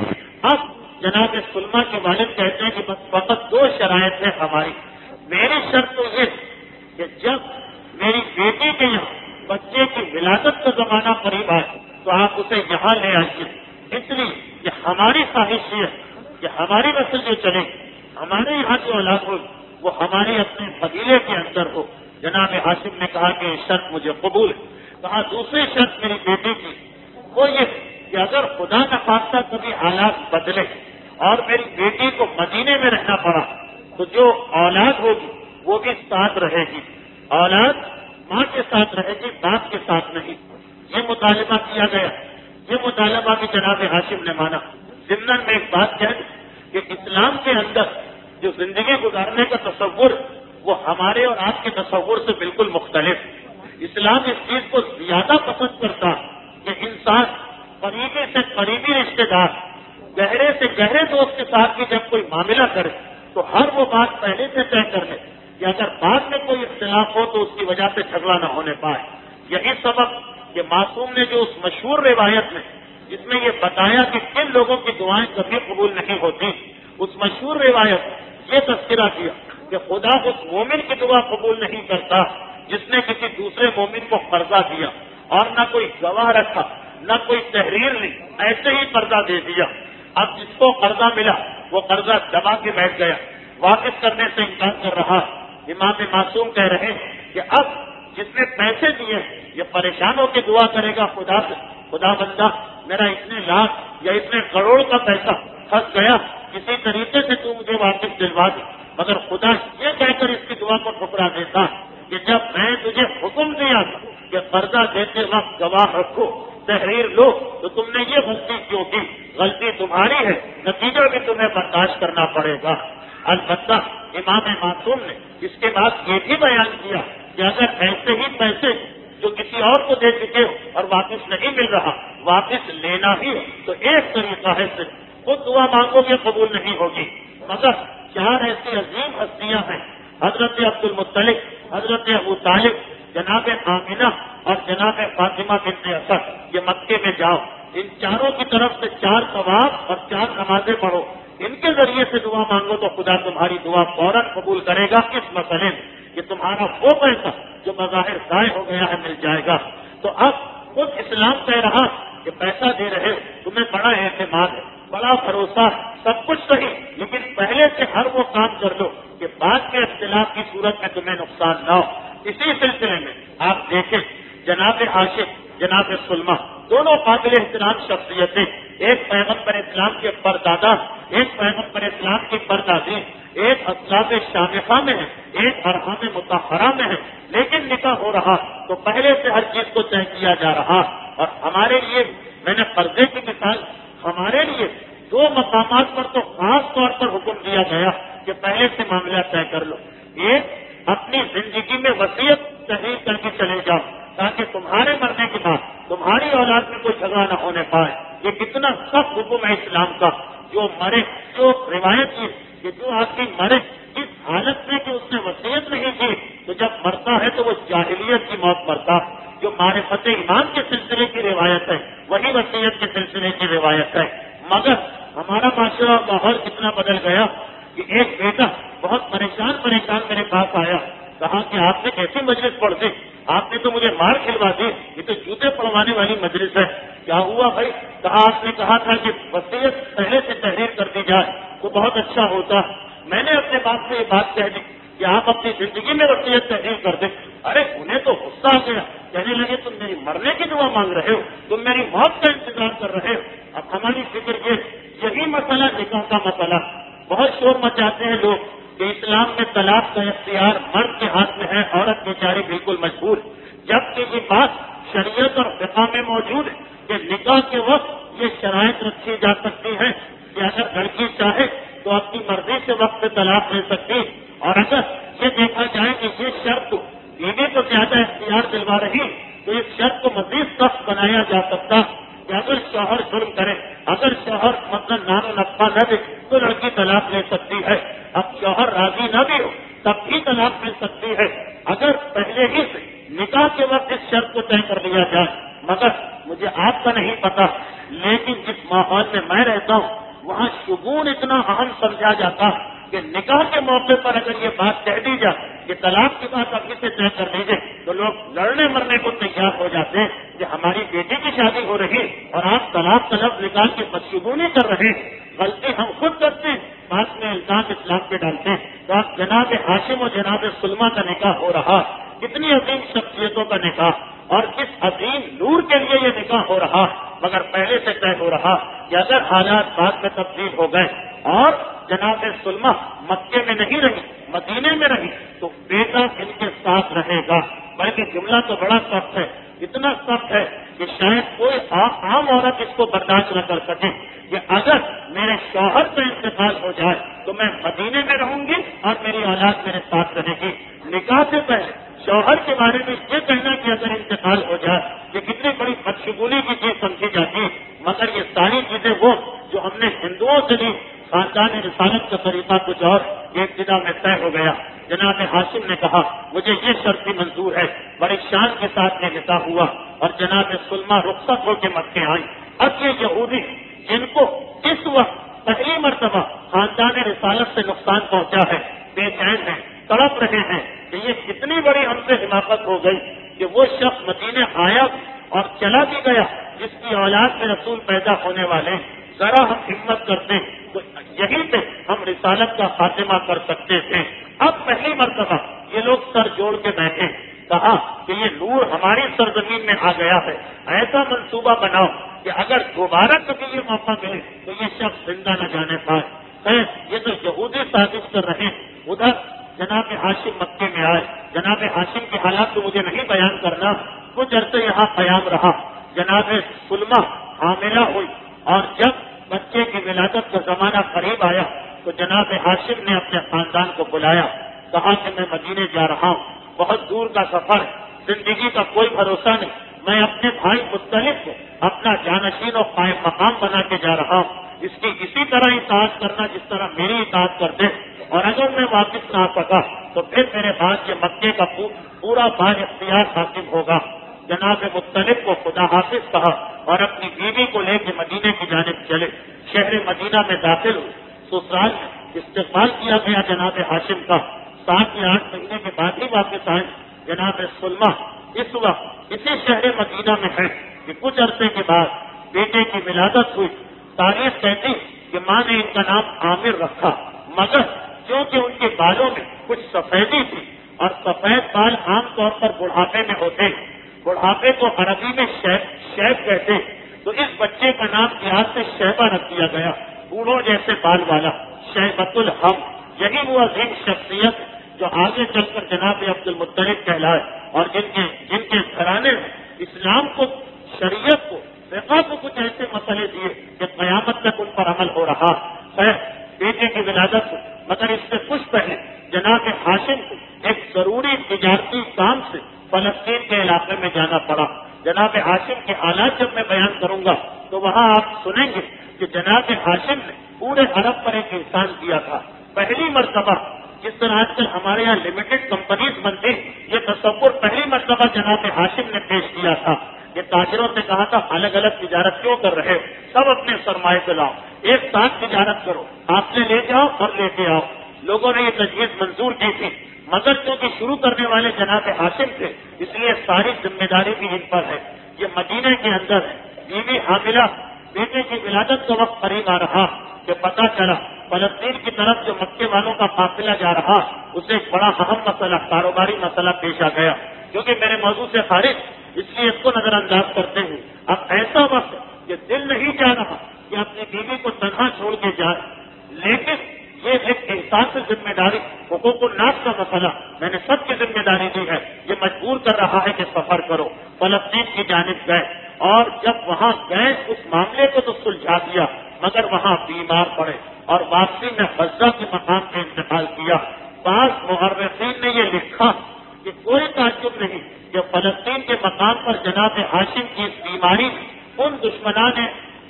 Speaker 1: اب جناب سلمہ کے والد کہتے ہیں کہ بس فقط 2 شرائط ہیں ہماری۔ میری شرط تو یہ کہ جب میری بیٹی کے یہاں بچے کی ولادت کا زمانہ قریب آئے تو آپ اسے یہاں لے آئیے، اس لیے کہ ہماری خواہش یہ ہے کہ ہماری نسل جو چلے، ہمارے یہاں جو اولاد ہو وہ ہمارے اپنے قبیلے کے اندر ہو۔ جناب ہاشم نے کہا کہ یہ شرط مجھے قبول ہے۔ کہا دوسری شرط میری بیٹی کی وہ یہ کہ اگر خدا نہ خواستہ کبھی حالات بدلے اور میری بیٹی کو مدینے میں رہنا پڑا تو جو اولاد ہوگی وہ بھی ساتھ رہے گی. اولاد ماں کے ساتھ رہے گی، باپ کے ساتھ نہیں. یہ مطالبہ کیا گیا. یہ مطالبہ بھی جناب ہاشم نے مانا. ضمن میں ایک بات کہہ دوں کہ اسلام کے اندر جو زندگی گزارنے کا تصور وہ ہمارے اور آپ کے تصور سے بالکل مختلف. اسلام اس چیز کو زیادہ پسند کرتا کہ انسان قریبی سے قریبی رشتے دار، گہرے سے گہرے دوست کے ساتھ بھی جب کوئی معاملہ کرے تو ہر وہ بات پہلے سے طے کر لے کہ اگر بعد میں کوئی اختلاف ہو تو اس کی وجہ سے جھگڑا نہ ہونے پائے. یہی سبب کہ معصوم نے جو اس مشہور روایت میں جس میں یہ بتایا کہ کن لوگوں کی دعائیں کبھی قبول نہیں ہوتی، اس مشہور روایت یہ تذکرہ کیا کہ خدا اس مومن کی دعا قبول نہیں کرتا جس نے کسی دوسرے مومن کو قرضہ دیا اور نہ کوئی گواہ رکھا نہ کوئی تحریر لی، ایسے ہی قرضہ دے دیا. اب جس کو قرضہ ملا وہ قرضہ دبا کے بیٹھ گیا، واپس کرنے سے انکار کر رہا. امام معصوم کہہ رہے ہیں کہ اب جس نے پیسے دیے یہ پریشان ہو کے دعا کرے گا خدا سے، خدا بندہ میرا اتنے لاکھ یا اتنے کروڑ کا پیسہ پھنس گیا، کسی طریقے سے تو مجھے واپس دلوا دے. مگر خدا یہ کہہ کر اس کی دعا کو ٹھکرا دیتا کہ جب میں تجھے حکم دیا تھا کہ قرضہ دیتے وقت گواہ رکھو، تحریر لو، تو تم نے یہ غلطی کیوں کی؟ غلطی تمہاری ہے، نتیجہ بھی تمہیں برداشت کرنا پڑے گا. البتہ امام معصوم نے اس کے بعد یہ بھی بیان کیا کہ اگر ایسے ہی پیسے جو کسی اور کو دے چکے ہو اور واپس نہیں مل رہا واپس لینا ہی ہو تو ایک طریقہ ہے سے خود دعا مانگو گے قبول نہیں ہوگی. مگر 4 ایسی عظیم ہستیاں ہیں، حضرت عبد المطلب، حضرت ابو طالب، جناب آمنہ اور جناب فاطمہ بنت اسد، یہ مکے میں جاؤ، ان چاروں کی طرف سے 4 ثواب اور 4 نمازیں پڑھو، ان کے ذریعے سے دعا مانگو تو خدا تمہاری دعا فوراً قبول کرے گا. اس مسئلے میں کہ تمہارا وہ پیسہ جو بظاہر ضائع ہو گیا ہے مل جائے گا. تو اب خود اسلام کہہ رہا کہ پیسہ دے رہے ہو، تمہیں بڑا اعتماد ہے، بڑا بھروسہ، سب کچھ صحیح، لیکن پہلے سے ہر وہ کام کر لو کہ بعد میں اختلاف کی صورت میں تمہیں نقصان نہ ہو. اسی سلسلے میں آپ دیکھیں جناب ہاشم، جناب سلمہ، دونوں قابل احترام شخصیتیں، ایک پیغمبر اسلام کے پردادا، ایک پیغمبر اسلام کی پردادی، ایک اسلاف شامخہ میں ہے، ایک ارحام مطہرہ میں ہے، لیکن نکاح ہو رہا تو پہلے سے ہر چیز کو طے کیا جا رہا. اور ہمارے لیے میں نے قرضے کی مثال، ہمارے لیے 2 مقامات پر تو خاص طور پر حکم دیا گیا کہ پہلے سے معاملہ طے کر لو. ایک اپنی زندگی میں وصیت تحریر کر کے چلے جاؤ تاکہ تمہارے مرنے کے بعد تمہاری اولاد میں کوئی جھگڑا نہ ہونے پائے. یہ کتنا سخت حکم ہے اسلام کا. جو مرے، جو روایت کی کہ جو آدمی مرے اس حالت میں کہ اس نے وصیت نہیں کی تو جب مرتا ہے تو وہ جاہلیت کی موت مرتا. جو معرفت ایمان کے سلسلے کی روایت ہے وہی وصیت کے سلسلے کی روایت ہے. مگر ہمارا معاشرہ ماحول کتنا بدل گیا کہ ایک بیٹا بہت پریشان میرے پاس آیا، کہا کہ آپ نے کیسی مجلس پڑھ دی، آپ نے تو مجھے مار کھلوا دی، یہ تو جوتے پڑوانے والی مجلس ہے. کیا ہوا بھائی؟ کہا آپ نے کہا تھا کہ وصیت پہلے سے تحریر کر دی جائے تو بہت اچھا ہوتا. میں نے اپنے باپ سے یہ بات کہہ دی کہ آپ اپنی زندگی میں وصیت تحریر کر دیں. ارے انہیں تو غصہ آ گیا، کہنے لگے تم میری مرنے کی دعا مانگ رہے ہو، تم میری موت کا انتظار کر رہے ہو. اب ہماری فکر یہی مسئلہ نکاح کا مسئلہ. بہت شور مچاتے ہیں لوگ کہ اسلام میں طلاق کا اختیار مرد کے ہاتھ میں ہے، عورت بیچاری بالکل مجبور. جبکہ یہ بات شریعت اور فقہ میں موجود ہے کہ نکاح کے وقت یہ شرائط رکھی جا سکتی ہے کہ اگر لڑکی چاہے تو اپنی مرضی سے وقت پہ طلاق لے سکتی، اور اگر یہ دیکھا جائے کہ یہ شرط بیوی کو زیادہ اختیار دلوا رہی تو اس شرط کو مزید سخت بنایا جا سکتا کہ اگر شوہر ظلم کرے، اگر شوہر مطلب نان و نفع نہ دے تو لڑکی طلاق لے سکتی ہے. اب شوہر راضی نہ بھی ہو تب بھی طلاق مل سکتی ہے اگر پہلے ہی سے نکاح کے وقت اس شرط کو طے کر لیا جائے. مگر مجھے آپ کا نہیں پتا، لیکن جس ماحول میں میں رہتا ہوں وہاں شگون اتنا اہم سمجھا جاتا کہ نکاح کے موقع پر اگر یہ بات کہہ دی جائے کہ طلاق کی بات ابھی سے طے کر لیجیے تو لوگ لڑنے مرنے کو تیار ہو جاتے ہیں کہ ہماری بیٹی کی شادی ہو رہی اور آپ طلاق طلب نکال کے بدشگونی کر رہے ہیں. غلطی ہم خود کرتے ہیں، بعد میں الزام اسلام پہ ڈالتے ہیں. تو آپ جناب ہاشم اور جناب سلمہ کا نکاح ہو رہا،
Speaker 2: کتنی عظیم شخصیتوں کا نکاح، اور کس عظیم نور کے لیے یہ نکاح ہو رہا، مگر پہلے سے طے ہو رہا کہ اگر حالات بعد میں تبدیل ہو گئے اور جناب سلمہ مکے میں نہیں رہی، مدینے میں رہی، تو بیٹا ان کے ساتھ رہے گا۔ بلکہ جملہ تو بڑا سخت ہے، اتنا سخت ہے کہ شاید کوئی عام عورت اس کو برداشت نہ کر سکے کہ اگر میرے شوہر کا انتقال ہو جائے تو میں مدینے میں رہوں گی اور میری اولاد میرے ساتھ رہے گی۔ نکاح سے پہلے شوہر کے بارے میں یہ کہنا کہ اگر انتقال ہو جائے یہ کتنی بڑی بدشگونی کی چیز سمجھی جاتی، مگر یہ ساری چیزیں وہ جو ہم نے ہندوؤں سے لی، خاندان رسالت کا طریقہ کچھ اور، یہ ابتدا میں طے ہو گیا۔ جناب ہاشم نے کہا مجھے یہ شرط بھی منظور ہے، بڑی شان کے ساتھ یہ نکاح ہوا اور جناب سلمہ رخصت ہو کے مکے آئی۔ اب یہ یہودی جن کو اس وقت پہلی مرتبہ خاندان رسالت سے نقصان پہنچا ہے، بے چین ہیں، تڑپ رہے ہیں کہ یہ کتنی بڑی ہم سے حماقت ہو گئی کہ وہ شخص مدینے آیا اور چلا بھی گیا جس کی اولاد میں رسول پیدا ہونے والے ہیں۔ ذرا ہم ہمت کرتے تو یہیں پہ ہم رسالت کا خاتمہ کر سکتے تھے۔ اب پہلی مرتبہ یہ لوگ سر جوڑ کے بیٹھے، کہا کہ یہ نور ہماری سرزمین میں آ گیا ہے، ایسا منصوبہ بناؤ کہ اگر دوبارہ کبھی یہ موقع ملے تو یہ شخص زندہ نہ جانے پائے۔ یہ تو یہودی سازش کر رہے ہیں۔ ادھر جناب ہاشم مکے میں آئے۔ جناب ہاشم کے حالات تو مجھے نہیں بیان کرنا، کچھ عرصے یہاں قیام رہا۔ جناب سلمہ حاملہ ہوئی اور جب بچے کی ولادت کا زمانہ قریب آیا تو جناب ہاشم نے اپنے خاندان کو بلایا، کہا کہ میں مدینے جا رہا ہوں، بہت دور کا سفر، زندگی کا کوئی بھروسہ نہیں، میں اپنے بھائی مختلف کو اپنا جانشین اور قائم مقام بنا کے جا رہا ہوں، اس کی اسی طرح اطاعت کرنا جس طرح میری اطاعت کر دے، اور اگر میں واپس نہ آ سکا تو پھر میرے بعد یہ مکے کا پورا بار اختیار حاصل ہوگا۔ جناب مختلف کو خدا حافظ کہا اور اپنی بیوی کو لے کے مدینے کی جانب چلے۔ شہر مدینہ میں داخل ہوئے، سسرال میں استقبال کیا گیا جناب ہاشم کا۔ 7 یا 8 مہینے کے بعد ہی واپس آئے۔ جناب سلمہ اس وقت اسی شہر مدینہ میں ہے کہ کچھ عرصے کے بعد بیٹے کی ولادت ہوئی۔ تاریخ کہتی کہ ماں نے ان کا نام عامر رکھا، مگر کیونکہ ان کے بالوں میں کچھ سفیدی تھی اور سفید بال عام طور پر بڑھاپے میں ہوتے ہیں، بڑھاپے کو عربی میں شیب کہتے ہیں، تو اس بچے کا نام یاد سے شیبہ رکھ دیا گیا، بوڑھوں جیسے بال والا، شیبۃ الحم۔ یہی وہ عظیم شخصیت جو آگے چل کر جناب عبد المطلب کہلائے اور جن کے گھرانے میں اسلام کو، شریعت کو، فقہ کو کچھ ایسے مسئلے دیے کہ قیامت تک ان پر عمل ہو رہا ہے۔ بیٹے کی ولادت، مگر اس سے کچھ پہلے جناب ہاشم کو ایک ضروری تجارتی کام سے فلسطین کے علاقے میں جانا پڑا۔ جناب ہاشم کے حالات جب میں بیان کروں گا تو وہاں آپ سنیں گے کہ جناب ہاشم نے پورے عرب پر ایک احسان کیا تھا۔ پہلی مرتبہ جس طرح آج کل ہمارے یہاں لمیٹڈ کمپنیز بنتی، یہ تصور پہلی مرتبہ جناب ہاشم نے پیش کیا تھا۔ یہ تاجروں سے کہا تھا الگ الگ تجارت کیوں کر رہے، سب اپنے سرمایہ سے لاؤ، ایک ساتھ تجارت کرو، آپ سے لے جاؤ اور لے کے آؤ۔ لوگوں نے یہ تجویز منظور کی تھی، مگر کیونکہ شروع کرنے والے جناب ہاشم تھے اس لیے ساری ذمہ داری بھی ان پر ہے۔ یہ مدینے کے اندر ہے، بیوی حاملہ، بیٹے کی ولادت کا وقت قریب آ رہا کہ پتہ چلا فلسطین کی طرف جو مکے والوں کا قافلہ جا رہا اسے ایک بڑا اہم مسئلہ، کاروباری مسئلہ پیش آ گیا۔ کیونکہ میرے موضوع سے خارج اس لیے اس کو نظر انداز کرتے ہیں۔ اب ایسا وقت کہ دل نہیں چاہ رہا کہ اپنی بیوی کو تنہا چھوڑ کے جائے، لیکن یہ ایک احساس ذمہ داری، حقوق الناس کا مسئلہ میں نے سب کی ذمہ داری دی ہے، یہ مجبور کر رہا ہے کہ سفر کرو۔ فلسطین کی جانب گئے اور جب وہاں گئے اس معاملے کو تو سلجھا دیا، مگر وہاں بیمار پڑے اور واپسی میں غزہ کے مقام پہ انتقال کیا۔ بعض مورخین نے یہ لکھا کہ کوئی تعجب نہیں کہ فلسطین کے مقام پر جناب ہاشم کی اس بیماری ان دشمنان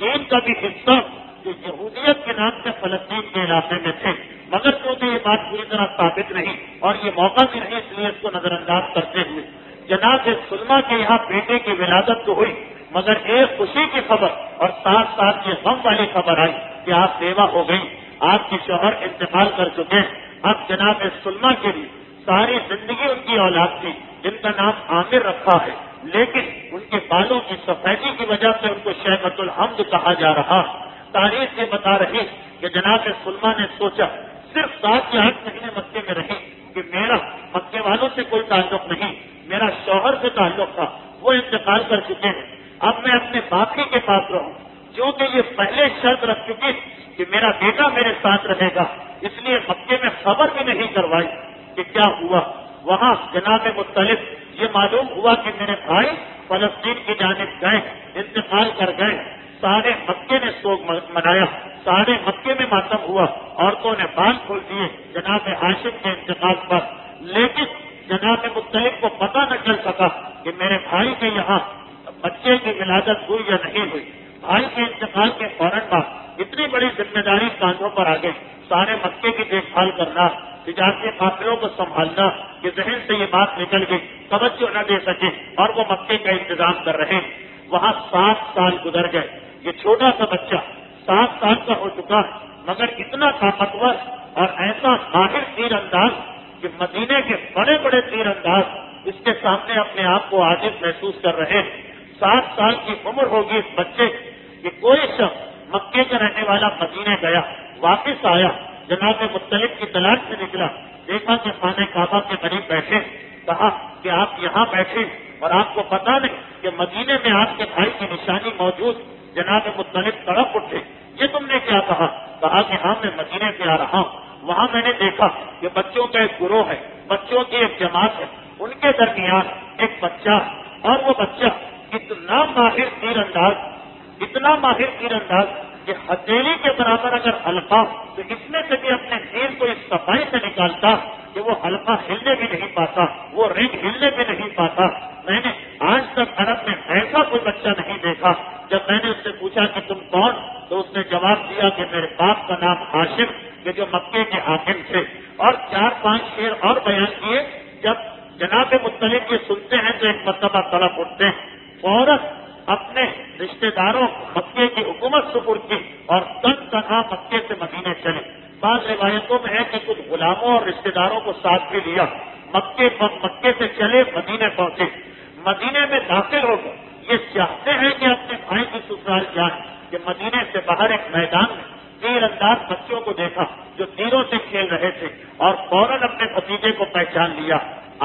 Speaker 2: دین کا بھی حصہ جو یہودیت کے نام سے فلسطین کے علاقے میں تھے، مگر کیونکہ یہ بات پوری طرح ثابت نہیں اور یہ موقع بھی نہیں، اس لیے اس کو نظر انداز کرتے ہوئے جناب سلمہ کے یہاں بیٹے کی ولادت تو ہوئی، مگر ایک خوشی کی خبر اور ساتھ ساتھ یہ غم والی خبر آئی کہ آپ بیوہ ہو گئی، آپ کے شوہر انتقال کر چکے ہیں۔ اب جناب سلمہ کے لیے ساری زندگی ان کی اولاد تھی جن کا نام عامر رکھا ہے، لیکن ان کے بالوں کی سفیدی کی وجہ سے ان کو شیبۃ الحمد کہا جا رہا۔ تاریخ یہ بتا رہی کہ جناب سلمہ نے سوچا صرف 7 یا 8 مہینے مکے میں رہی کہ میرا مکے والوں سے کوئی تعلق نہیں، انتقال کر چکے ہیں، اب میں اپنے باقی کے پاس رہوں، کیونکہ یہ پہلے شرط رکھ چکی کہ میرا بیٹا میرے ساتھ رہے گا، اس لیے مکے میں خبر بھی نہیں کروائی کہ کیا ہوا۔ وہاں جناب مطلب یہ معلوم ہوا کہ میرے بھائی فلسطین کی جانب گئے، انتقال کر گئے، سارے مکے نے سوگ منایا، سارے مکے میں ماتم ہوا، عورتوں نے بال کھول دیے جناب ہاشم کے انتقال پر، لیکن جناب مطلب کو پتہ نہ چل سکا کہ میرے بھائی کے یہاں بچے کی ولادت ہوئی یا نہیں ہوئی۔ بھائی کے انتقال کے فوراً بعد اتنی بڑی ذمہ داری کاندھوں پر آ گئی، سارے مکے کی دیکھ بھال کرنا، تجارتی قافلوں کو سنبھالنا، کہ ذہن سے یہ بات نکل گئی، توجہ نہ دے سکے اور وہ مکے کا انتظام کر رہے ہیں۔ وہاں 7 سال گزر گئے، یہ چھوٹا سا بچہ 7 سال کا ہو چکا، مگر اتنا طاقتور اور ایسا ماہر تیر انداز کہ مدینے کے بڑے بڑے تیر انداز اس کے سامنے اپنے آپ کو عاجز محسوس کر رہے ہیں۔ 7 سال کی عمر ہوگی اس بچے کہ کوئی شخص مکے کا رہنے والا مدینے گیا، واپس آیا، جناب مطلب کی تلاش سے نکلا، دیکھا کہ خانہ کعبہ کے قریب بیٹھے، کہا کہ آپ یہاں بیٹھے اور آپ کو پتا نہیں کہ مدینے میں آپ کے بھائی کی نشانی موجود۔ جناب مطلب تڑپ اٹھے، یہ تم نے کیا کہا؟ کہا کہ ہاں میں مدینے سے آ رہا ہوں، وہاں میں نے دیکھا کہ بچوں کا ایک گروہ ہے، بچوں کی ایک جماعت ہے، ان کے درمیان ایک بچہ، اور وہ بچہ اتنا ماہر تیر انداز، اتنا ماہر تیر انداز کہ ہتھیلی کے برابر اگر حلقہ تو اس میں سے بھی اپنے تیر کو اس صفائی سے نکالتا کہ وہ حلقہ ہلنے بھی نہیں پاتا، وہ رنگ ہلنے بھی نہیں پاتا۔ میں نے آج تک عرب میں ایسا کوئی بچہ نہیں دیکھا۔ جب میں نے اس سے پوچھا کہ تم کون، تو اس نے جواب دیا کہ میرے باپ کا نام ہاشم، کہ جو مکے کے حاکم تھے، اور 4-5 شعر اور بیان کیے۔ جب جناب مطلب یہ سنتے ہیں تو ایک مرتبہ تڑپ اٹھتے ہیں، فوراً اپنے رشتہ داروں مکے کی حکومت سپرد کی اور تنہا مکے سے مدینے چلے۔ بعض روایتوں میں ہے کہ کچھ غلاموں اور رشتہ داروں کو ساتھ بھی لیا، مکے سے چلے مدینے پہنچے۔ مدینے میں داخل ہو کر یہ چاہتے ہیں کہ اپنے بھائی کی سسرال جائیں، کہ مدینے سے باہر ایک میدان میں تیر انداز بچوں کو دیکھا جو تیروں سے کھیل رہے تھے، اور فوراً اپنے بھتیجے کو پہچان لیا،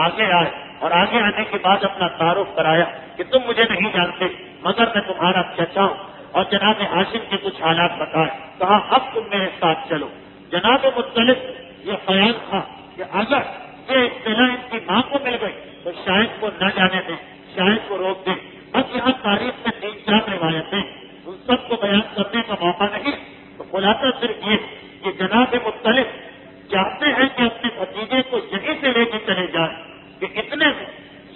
Speaker 2: آگے آئے اور آگے آنے کے بعد اپنا تعارف کرایا کہ تم مجھے نہیں جانتے مگر میں تمہارا چچا ہوں، اور جناب ہاشم کے کچھ حالات بتائے، کہا اب تم میرے ساتھ چلو۔ جناب مطلب یہ خیال تھا کہ اگر یہ اطلاع ان کی ماں کو مل گئی تو شاید وہ نہ جانے دیں، شاید وہ روک دیں۔ اب یہاں تاریخ میں 3-4 روایتیں، ان سب کو بیان کرنے کا موقع نہیں، تو خلاصہ صرف یہ کہ جناب مطلب چاہتے ہیں کہ اپنے بھتیجے کو یہیں سے لے کے چلے جائیں، کہ اتنے میں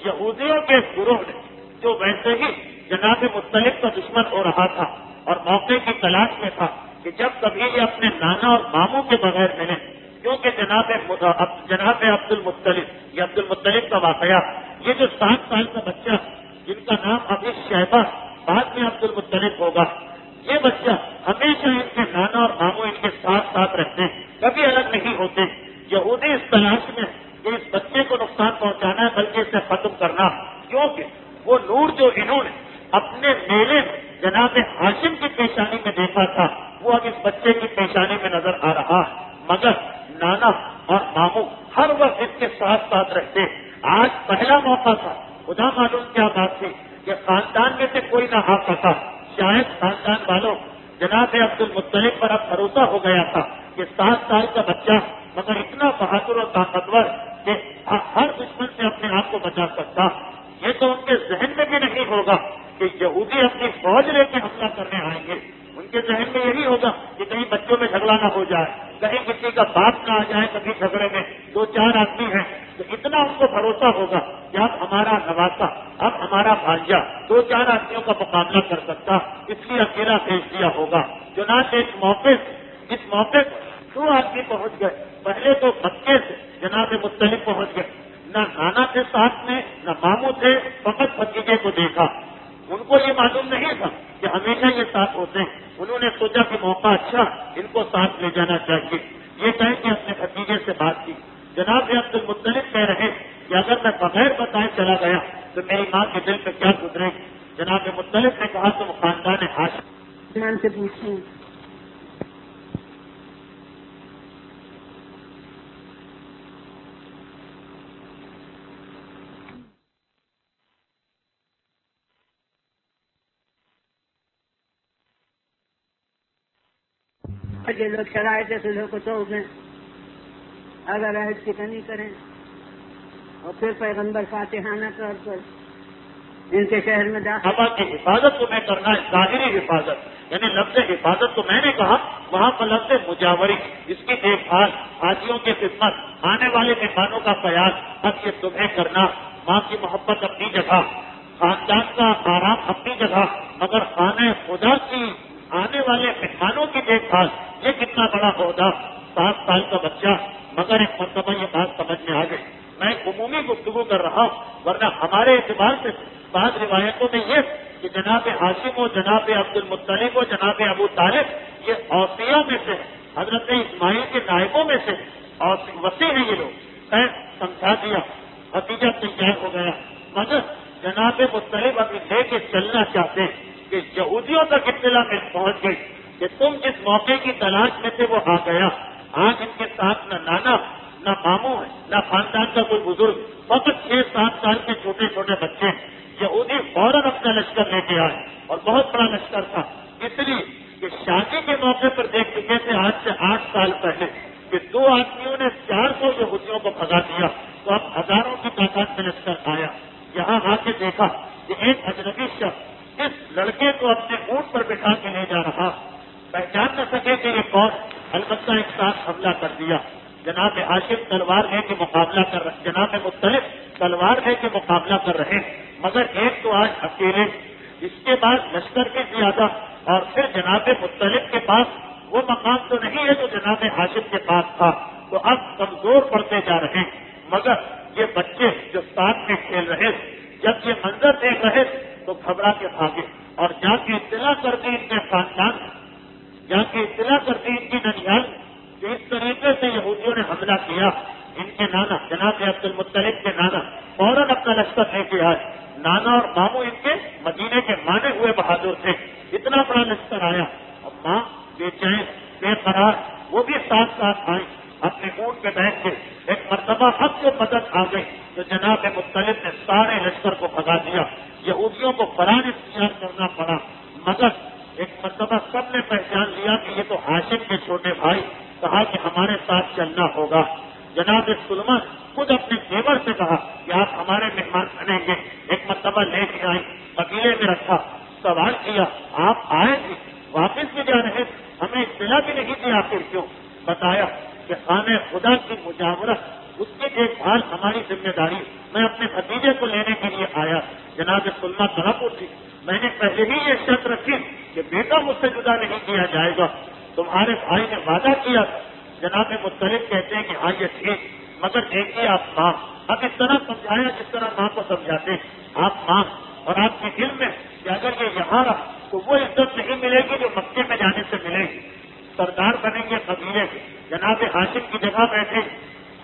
Speaker 2: یہودیوں کے گروہ نے، جو ویسے ہی جناب مطلب کا دشمن ہو رہا تھا اور موقع کی تلاش میں تھا کہ جب کبھی یہ اپنے نانا اور ماموں کے بغیر ملے، کیونکہ جناب عبد المطلب کا واقعہ، یہ جو 7 سال کا بچہ جن کا نام ابھی شیبہ بعد میں عبد المطلب ہوگا، یہ بچہ ہمیشہ ان کے نانا اور ماموں ان کے ساتھ ساتھ رہتے ہیں، کبھی الگ نہیں ہوتے۔ یہودی اس تلاش میں کہ اس بچے کو نقصان پہنچانا ہے بلکہ اسے ختم کرنا، کیونکہ وہ نور جو انہوں نے اپنے میلے میں جناب ہاشم کی پیشانی میں دیکھا تھا وہ اب اس بچے کی پیشانی میں نظر آ رہا ہے، مگر نانا اور ماموں ہر وقت اس کے ساتھ ساتھ رہتے۔ آج پہلا موقع تھا، خدا معلوم کیا بات تھی کہ خاندان میں سے کوئی نہ آ سکا، شاید خاندان والوں جناب عبد المطلب پر اب بھروسہ ہو گیا تھا کہ 7 سال کا بچہ مگر اتنا بہادر اور طاقتور کہ ہر دشمن سے اپنے آپ کو بچا سکتا۔ یہ تو ان کے ذہن میں بھی نہیں ہوگا کہ یہودی اپنی فوج لے کے حملہ کرنے آئیں گے، ان کے ذہن میں یہی ہوگا کہ کہیں بچوں میں جھگڑا نہ ہو جائے، کہیں کسی کا باپ نہ آ جائے، کبھی جھگڑے میں 2-4 آدمی ہیں، تو اتنا ان کو بھروسہ ہوگا کہ اب ہمارا نواسا، اب ہمارا بھانجا 2-4 آدمیوں کا مقابلہ کر سکتا، اس لیے اکیلا بھیج دیا ہوگا۔ چنانچہ اس موقع پر 2 آدمی پہنچ گئے، پہلے تو مکے سے جناب مطلب پہنچ گئے، نہ نانا تھے ساتھ میں نہ ماموں تھے، فقط بھتیجے کو دیکھا۔ ان کو یہ معلوم نہیں تھا کہ ہمیشہ یہ ساتھ ہوتے ہیں، انہوں نے سوچا کہ موقع اچھا، ان کو ساتھ لے جانا چاہیے۔ یہ کہہ کے اپنے بھتیجے سے بات کی۔ جناب عبد المطلب کہہ رہے کہ اگر میں بغیر بتائے چلا گیا تو میری ماں کے دل پہ کیا گزرے گی۔ جناب مطلب نے کہا تم خاندان ہاشم
Speaker 3: سے پوچھیں جو لوگ شرائط صلح کو توڑ دیں، اگر عہد شکنی کریں اور پھر پیغمبر فاتحانہ طور پر ان کے شہر میں داخل
Speaker 2: صحابہ کی حفاظت تمہیں کرنا ہے، ظاہری حفاظت، یعنی لفظ حفاظت تو میں نے کہا، وہاں پر لفظ مجاوری، اس کی دیکھ بھال، حاجیوں کی خدمت، آنے والے مہمانوں کا خیال، اب یہ تمہیں کرنا، ماں کی محبت اپنی جگہ، خاندان کا آرام اپنی جگہ، مگر خانہ خدا کی آنے والے مہمانوں کی دیکھ بھال، یہ کتنا بڑا عہدہ، 7 سال کا بچہ، مگر ایک مرتبہ یہ بات سمجھ میں آ گئی، میں عمومی گفتگو کر رہا ہوں، ورنہ ہمارے اعتبار سے بعض روایتوں میں یہ کہ جناب ہاشم و جناب عبد المطلب و جناب ابو طالب یہ اوصیہ میں سے، حضرت اسماعیل کے نائبوں میں سے، اور وسیع ہیں یہ لوگ، سمجھا دیا، نتیجہ تیار ہو گیا، مگر جناب مطلب ابھی لے کے چلنا چاہتے ہیں کہ یہودیوں تک اطلاع میں پہنچ گئی کہ تم جس موقع کی تلاش میں تھے وہ آ گیا، آج ان کے ساتھ نہ نانا نہ ماموں ہے نہ خاندان کا کوئی بزرگ، فقط 6-7 سال کے چھوٹے چھوٹے بچے ہیں، یہودی فوراً اپنا لشکر لے کے آئے، اور بہت بڑا لشکر تھا، اس لیے کہ شادی کے موقع پر دیکھ چکے تھے آج سے 8 سال پہلے کہ 2 آدمیوں نے 400 یہودیوں کو بھگا دیا، تو اب ہزاروں کی تعداد میں لشکر آیا، یہاں آ کے دیکھا کہ ایک اجنبی شخص اس لڑکے کو اپنے اونٹ پر بٹھا کے لے جا رہا، پہچان نہ سکے کہ یہ کون، البتہ ایک ساتھ حملہ کر دیا، جناب ہاشم تلوار لے کے مقابلہ کر رہے، جناب مطلب تلوار لے کے مقابلہ کر رہے، مگر ایک تو آج اکیلے، اس کے بعد لشکر کے زیادہ، اور پھر جناب مطلب کے پاس وہ مقام تو نہیں ہے جو جناب ہاشم کے پاس تھا، تو اب کمزور پڑتے جا رہے ہیں، مگر یہ بچے جو ساتھ میں کھیل رہے، جب یہ منظر دیکھ رہے تو گھبرا کے بھاگے، اور جا کے اطلاع کر دی ان کے خاندان، جا کے اطلاع کر دی ان کی ننیال کہ اس طریقے سے یہودیوں نے حملہ کیا، ان کے نانا جناب عبد المطلب کے نانا فوراً اپنا لشکر لے کے آئے، نانا اور ماموں ان کے مدینے کے مانے ہوئے بہادر تھے، اتنا بڑا لشکر آیا، اب ماں بے چین بے قرار وہ بھی ساتھ ساتھ آئے، اپنے اونٹ پہ بیٹھ کے، ایک مرتبہ حق کو مدد آ گئی تو جناب مطلب نے سارے لشکر کو بھگا دیا، یہودیوں کو فرار اختیار کرنا پڑا، مگر ایک مرتبہ سب نے پہچان لیا کہ یہ تو ہاشم کے چھوٹے بھائی، کہا کہ ہمارے ساتھ چلنا ہوگا، جناب سلمان خود اپنے زیور سے کہا کہ آپ ہمارے مہمان بنیں گے، ایک مرتبہ لے کے آئے، قبیلے میں رکھا، سوال کیا آپ آئے تھے واپس بھی جا رہے، ہمیں اطلاع بھی نہیں دی، آخر کیوں؟ بتایا کہ خانہ خدا کی مجاورت، اس کی دیکھ بھال ہماری ذمہ داری، میں اپنے بھتیجے کو لینے کے لیے آیا، جناب سلمہ کہاں پوچھی، میں نے پہلے ہی یہ شرط رکھی کہ بیٹا مجھ سے جدا نہیں کیا جائے گا، تمہارے بھائی نے وعدہ کیا، جناب مطلب کہتے ہیں کہ ہاں یہ ٹھیک، مگر دیکھیے آپ ماں، اب اس طرح سمجھایا جس طرح ماں کو سمجھاتے ہیں، آپ ماں اور آپ کے دل میں کہ اگر یہ یہاں رہا تو وہ عزت نہیں ملے گی جو مکے میں جانے سے ملے گی، سردار بنیں گے قبیلے کے، جناب ہاشم کی جگہ بیٹھے،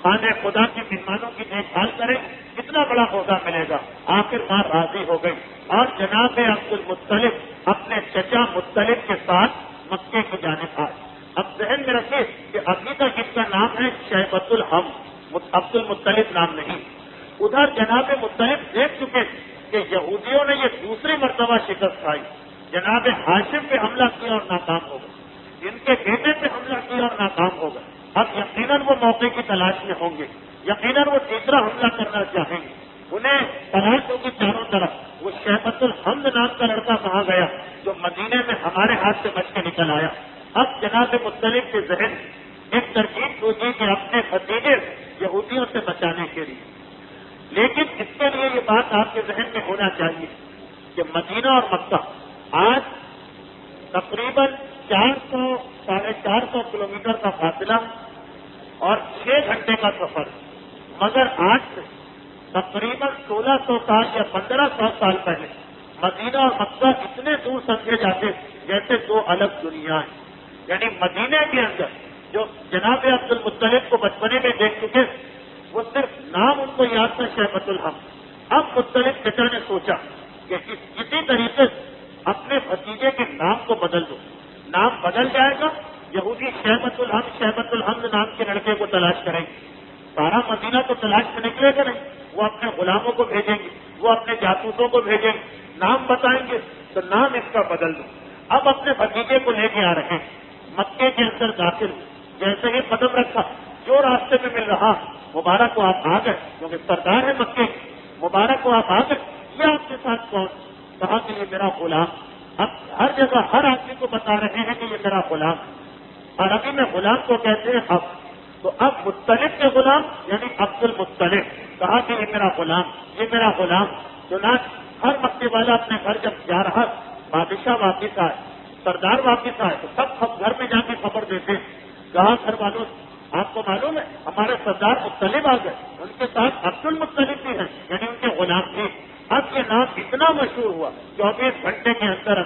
Speaker 2: خانہ خدا کے مہمانوں کی دیکھ بھال کریں، کتنا بڑا عہدہ ملے گا، آخر ماں راضی ہو گئی، اور جناب عبد المطلب اپنے چچا مطلب کے ساتھ مکے کی جانب آئے۔ اب ذہن میں رکھے کہ ابھی تک اس کا نام ہے شیبۃ الحم، عبد المطلب نام نہیں، ادھر جناب مطلب دیکھ چکے کہ یہودیوں نے یہ دوسری مرتبہ شکست کھائی، جناب ہاشم پہ حملہ کیا اور ناکام ہو گئے، ان کے بیٹے پہ حملہ کیا اور ناکام ہو گئے، اب یقیناً وہ موقع کی تلاش میں ہوں گے، یقیناً وہ تیسرا حملہ کرنا چاہیں گے، انہیں تلاش ہوگی چاروں طرف، وہ شیبۃ الحمد نام کا لڑکا کہاں گیا جو مدینے میں ہمارے ہاتھ سے بچ کے نکل آیا۔ اب جناب مطلب کے ذہن ایک ترکیب سوچی کہ اپنے بھتیجے یہودیوں سے بچانے کے لیے، لیکن اس کے لیے یہ بات آپ کے ذہن میں ہونا چاہیے کہ مدینہ اور مکہ آج تقریباً 400-450 کلومیٹر کا فاصلہ اور 6 گھنٹے کا سفر، مگر آج سے تقریباً 1600 سال یا 1500 سال پہلے مدینہ اور مکہ اتنے دور سمجھے جاتے جیسے 2 الگ دنیا ہیں، یعنی مدینے کے اندر جو جناب عبد المطلب کو بچپنے میں دیکھ چکے، وہ صرف نام ان کو یاد تھا شیبۃ الحم، اب مطلب چچا نے سوچا کہ اسی طریقے سے اپنے بھتیجے کے نام کو بدل دو، نام بدل جائے گا، یہودی شیبۃ الحمد نام کے لڑکے کو تلاش کریں گے، سارا مدینہ تو تلاش میں نکلے گا نہیں، وہ اپنے غلاموں کو بھیجیں گے، وہ اپنے جاسوسوں کو بھیجیں گے، نام بتائیں گے تو نام اس کا بدل دو، اب اپنے بھتیجے کو لے کے آ رہے ہیں، مکے کے اندر داخل جیسے ہی قدم رکھا جو راستے میں مل رہا مبارک کو آپ آ گئے کیونکہ سردار ہے مکے مبارک کو آپ آ گئے یہ آپ کے ساتھ کون کہا کہ یہ میرا غلام اب ہر جگہ ہر آدمی کو بتا رہے ہیں کہ یہ میرا غلام عربی میں غلام کو کہتے ہیں اب تو اب مطلب کے غلام یعنی عبد المطلب کہا کہ یہ میرا غلام چنانچہ ہر مکے والا اپنے گھر جب جا رہا بادشاہ واپس آئے سردار واپس آئے تو سب گھر میں جا کے خبر دیتے کہا گھر والوں آپ کو معلوم ہے ہمارے سردار مطلب آ گئے ان کے ساتھ عبد المطلب بھی ہیں یعنی ان کے غلام بھی اب یہ نام اتنا مشہور ہوا 24 گھنٹے کے اندر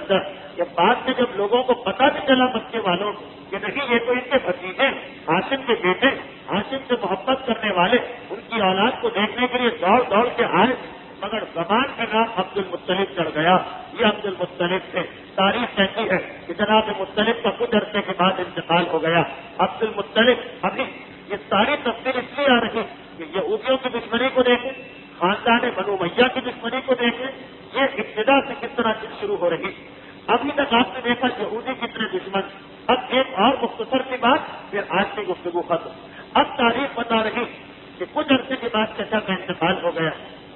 Speaker 2: کہ بعد میں جب لوگوں کو پتہ بھی چلا مکے والوں کو کہ نہیں یہ تو ان کے بھتیجے ہاشم کے بیٹے ہاشم سے محبت کرنے والے ان کی اولاد کو دیکھنے کے لیے دوڑ دوڑ کے آئے مگر زبان کا نام عبد المطلب چڑھ گیا یہ عبد المطلب سے تاریخ کہتی ہے کہ جناب مطلب کا کچھ عرصے کے بعد انتقال ہو گیا عبد المطلب ابھی یہ ساری تفصیل اس لیے آ رہی کہ یہودیوں کی دشمنی کو دیکھیں خاندان بنو امیہ کی دشمنی کو دیکھیں یہ ابتدا سے کس طرح شروع ہو رہی ابھی تک آپ نے دیکھا یہودی کتنے دشمن اب ایک اور مختصر کی بات پھر آج کی گفتگو ختم اب تاریخ بتا رہی کہ کچھ عرصے کے بعد چچا کا انتقال ہو گیا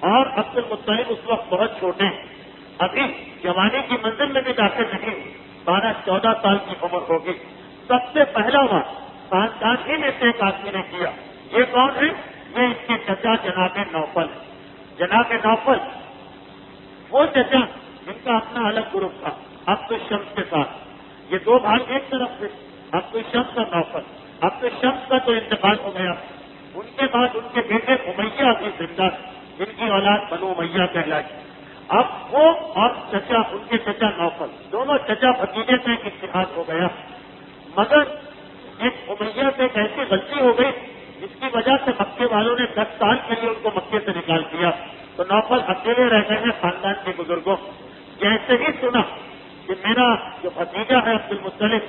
Speaker 2: اور عبد المطلب اس وقت بہت چھوٹے ابھی جوانی کی منزل میں بھی داخل نہیں 12-14 سال کی عمر ہوگی سب سے پہلا وہاں خاندان ہی میں سے ایک آدمی نے کیا یہ کون ہے یہ اس کے چچا جناب نوفل وہ چچا جن کا اپنا الگ گروپ تھا عبد الشمس کے ساتھ یہ دو بھائی ایک طرف سے عبد الشمس اور نوفل عبد الشمس کا تو انتقال ہو گیا ان کے بعد ان کے بیٹے امیہ بھی زندہ جن کی اولاد بنو امیہ کہلائی اب وہ اور چچا ان کے چچا نوفل دونوں چچا بھتیجے سے ایک اتحاد ہو گیا مگر ایک امیہ سے ایک ایسی غلطی ہو گئی جس کی وجہ سے مکے والوں نے 10 سال کے لیے ان کو مکے سے نکال دیا تو نوفل اکیلے رہ گئے ہیں خاندان کے بزرگوں جیسے ہی سنا کہ میرا جو بھتیجا ہے عبد المطلب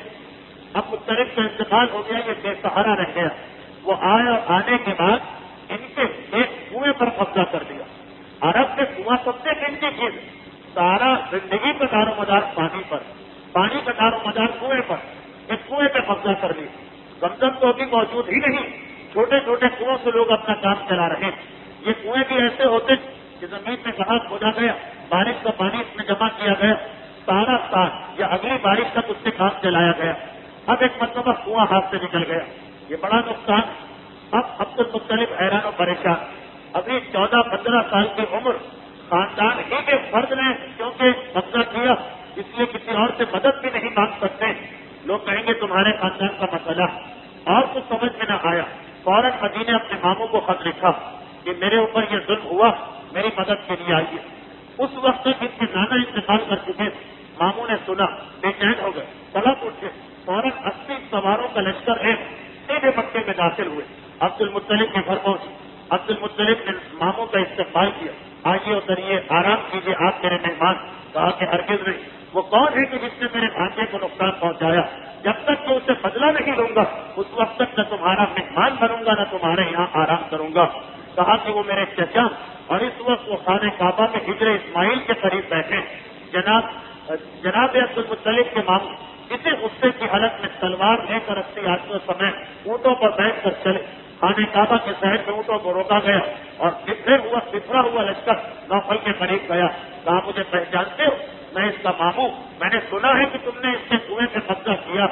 Speaker 2: اب مطلب کا انتقال ہو گیا یہ بے سہارا رہ گیا وہ آئے اور آنے کے بعد ان کے ایک کنویں پر قبضہ کر دیا عرب میں کنواں سب سے قیمتی چیز سارا زندگی کا دار و مدار پانی کا دار و مدار کنویں پر ایک کنویں پہ قبضہ کر لی زمزم تو ابھی موجود ہی نہیں چھوٹے چھوٹے کنووں سے لوگ اپنا کام چلا رہے ہیں یہ کنویں بھی ایسے ہوتے کہ زمین میں گھاس کھودا گیا بارش کا پانی اس میں جمع کیا گیا سارا سال یا اگلی بارش تک اس سے کام چلایا گیا اب ایک مرتبہ کنواں ہاتھ سے نکل گیا یہ بڑا نقصان اب عبد المطلب حیران و پریشان ابھی 14-15 سال کی عمر خاندان ہی کے فرد نے کیونکہ قبضہ کیا اس لیے کسی اور سے مدد بھی نہیں مانگ سکتے لوگ کہیں گے تمہارے خاندان کا مسئلہ اور کچھ سمجھ میں نہ آیا فوراً مدینے اپنے ماموں کو خط لکھا کہ میرے اوپر یہ ظلم ہوا میری مدد کے لیے آئیے اس وقت تک ان کے نانا انتقال کر چکے ماموں نے سنا بے چین ہو گئے طلب اٹھے فوراً 80 سواروں کا لشکر ہے سیدھے مکے میں داخل ہوئے عبد المطلب کے گھر پہنچے عبد المطلب نے ماموں کا استقبال کیا آئیے اتریے آرام کیجیے آپ میرے مہمان کہا کہ ہرگز نہیں وہ کون ہے کہ جس نے میرے بھانجے کو نقصان پہنچایا جب تک کہ اسے بدلہ نہیں لوں گا اس وقت تک نہ تمہارا مہمان بنوں گا نہ تمہارے یہاں آرام کروں گا کہا کہ وہ میرے چچا اور اس وقت وہ خانہ کعبہ میں ہجر اسماعیل کے قریب بیٹھے جناب عبد المطلب کے ماموں کسی غصے کی حالت میں تلوار لے کر 80 آدمیوں سمیت اونٹوں پر بیٹھ کر چلے خانہ کعبہ کے شہر میں اونٹوں کو روکا گیا اور بکھرا ہوا لشکر نوفل کے قریب گیا کہا مجھے پہچانتے ہو میں اس کا ماموں میں نے سنا ہے کہ تم نے اس کے کنویں سے قبضہ کیا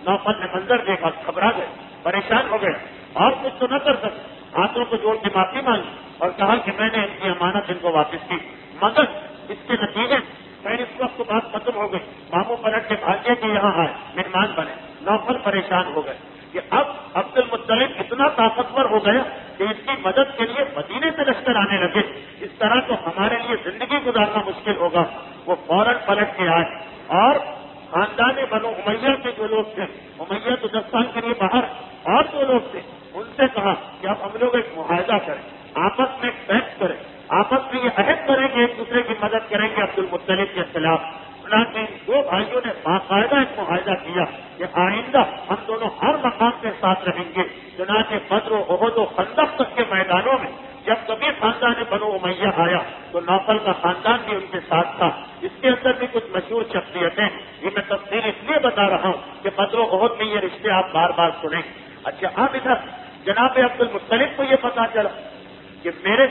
Speaker 2: نوفل نے منظر دیکھا گھبرا گئے پریشان ہو گئے اور کچھ تو نہ کر سکے ہاتھوں کو جوڑ کے معافی مانگی اور کہا کہ میں نے ان کی امانت ان کو واپس کی مگر اس کے نتیجے میں اس وقت بات ختم ہو گئی ماموں پلٹ کے بھاگے کے یہاں آئے مہمان بنے نوفل پریشان ہو گئے کہ اب عبد المطلب اتنا طاقتور ہو گیا کہ اس کی مدد کے لیے مدینے سے لشکر آنے لگے اس طرح تو ہمارے لیے زندگی گزارنا مشکل ہوگا وہ فوراً پلٹ کے آئے اور خاندان بنو امیہ کے جو لوگ تھے امیہ تو 10 سال کے لیے باہر اور جو لوگ تھے ان سے کہا کہ اب ہم لوگ ایک معاہدہ کریں آپس میں ایک پیکٹ کریں آپس میں یہ عہد کریں کہ ایک دوسرے کی مدد کریں گے عبد المطلب کے خلاف دو بھائیوں نے باقاعدہ ایک معاہدہ کیا کہ آئندہ ہم دونوں ہر مقام کے ساتھ رہیں گے چنانچہ بدر و احد و خندق تک کے میدانوں میں جب کبھی خاندان بنو امیہ آیا تو نوفل کا خاندان بھی ان کے ساتھ تھا اس کے اندر بھی کچھ مشہور شخصیتیں یہ میں تفصیل اس لیے بتا رہا ہوں کہ بدر و احد میں رشتے آپ بار بار سنیں. اچھا اب ادھر جناب عبد المطلب کو یہ پتا چلا کہ میرے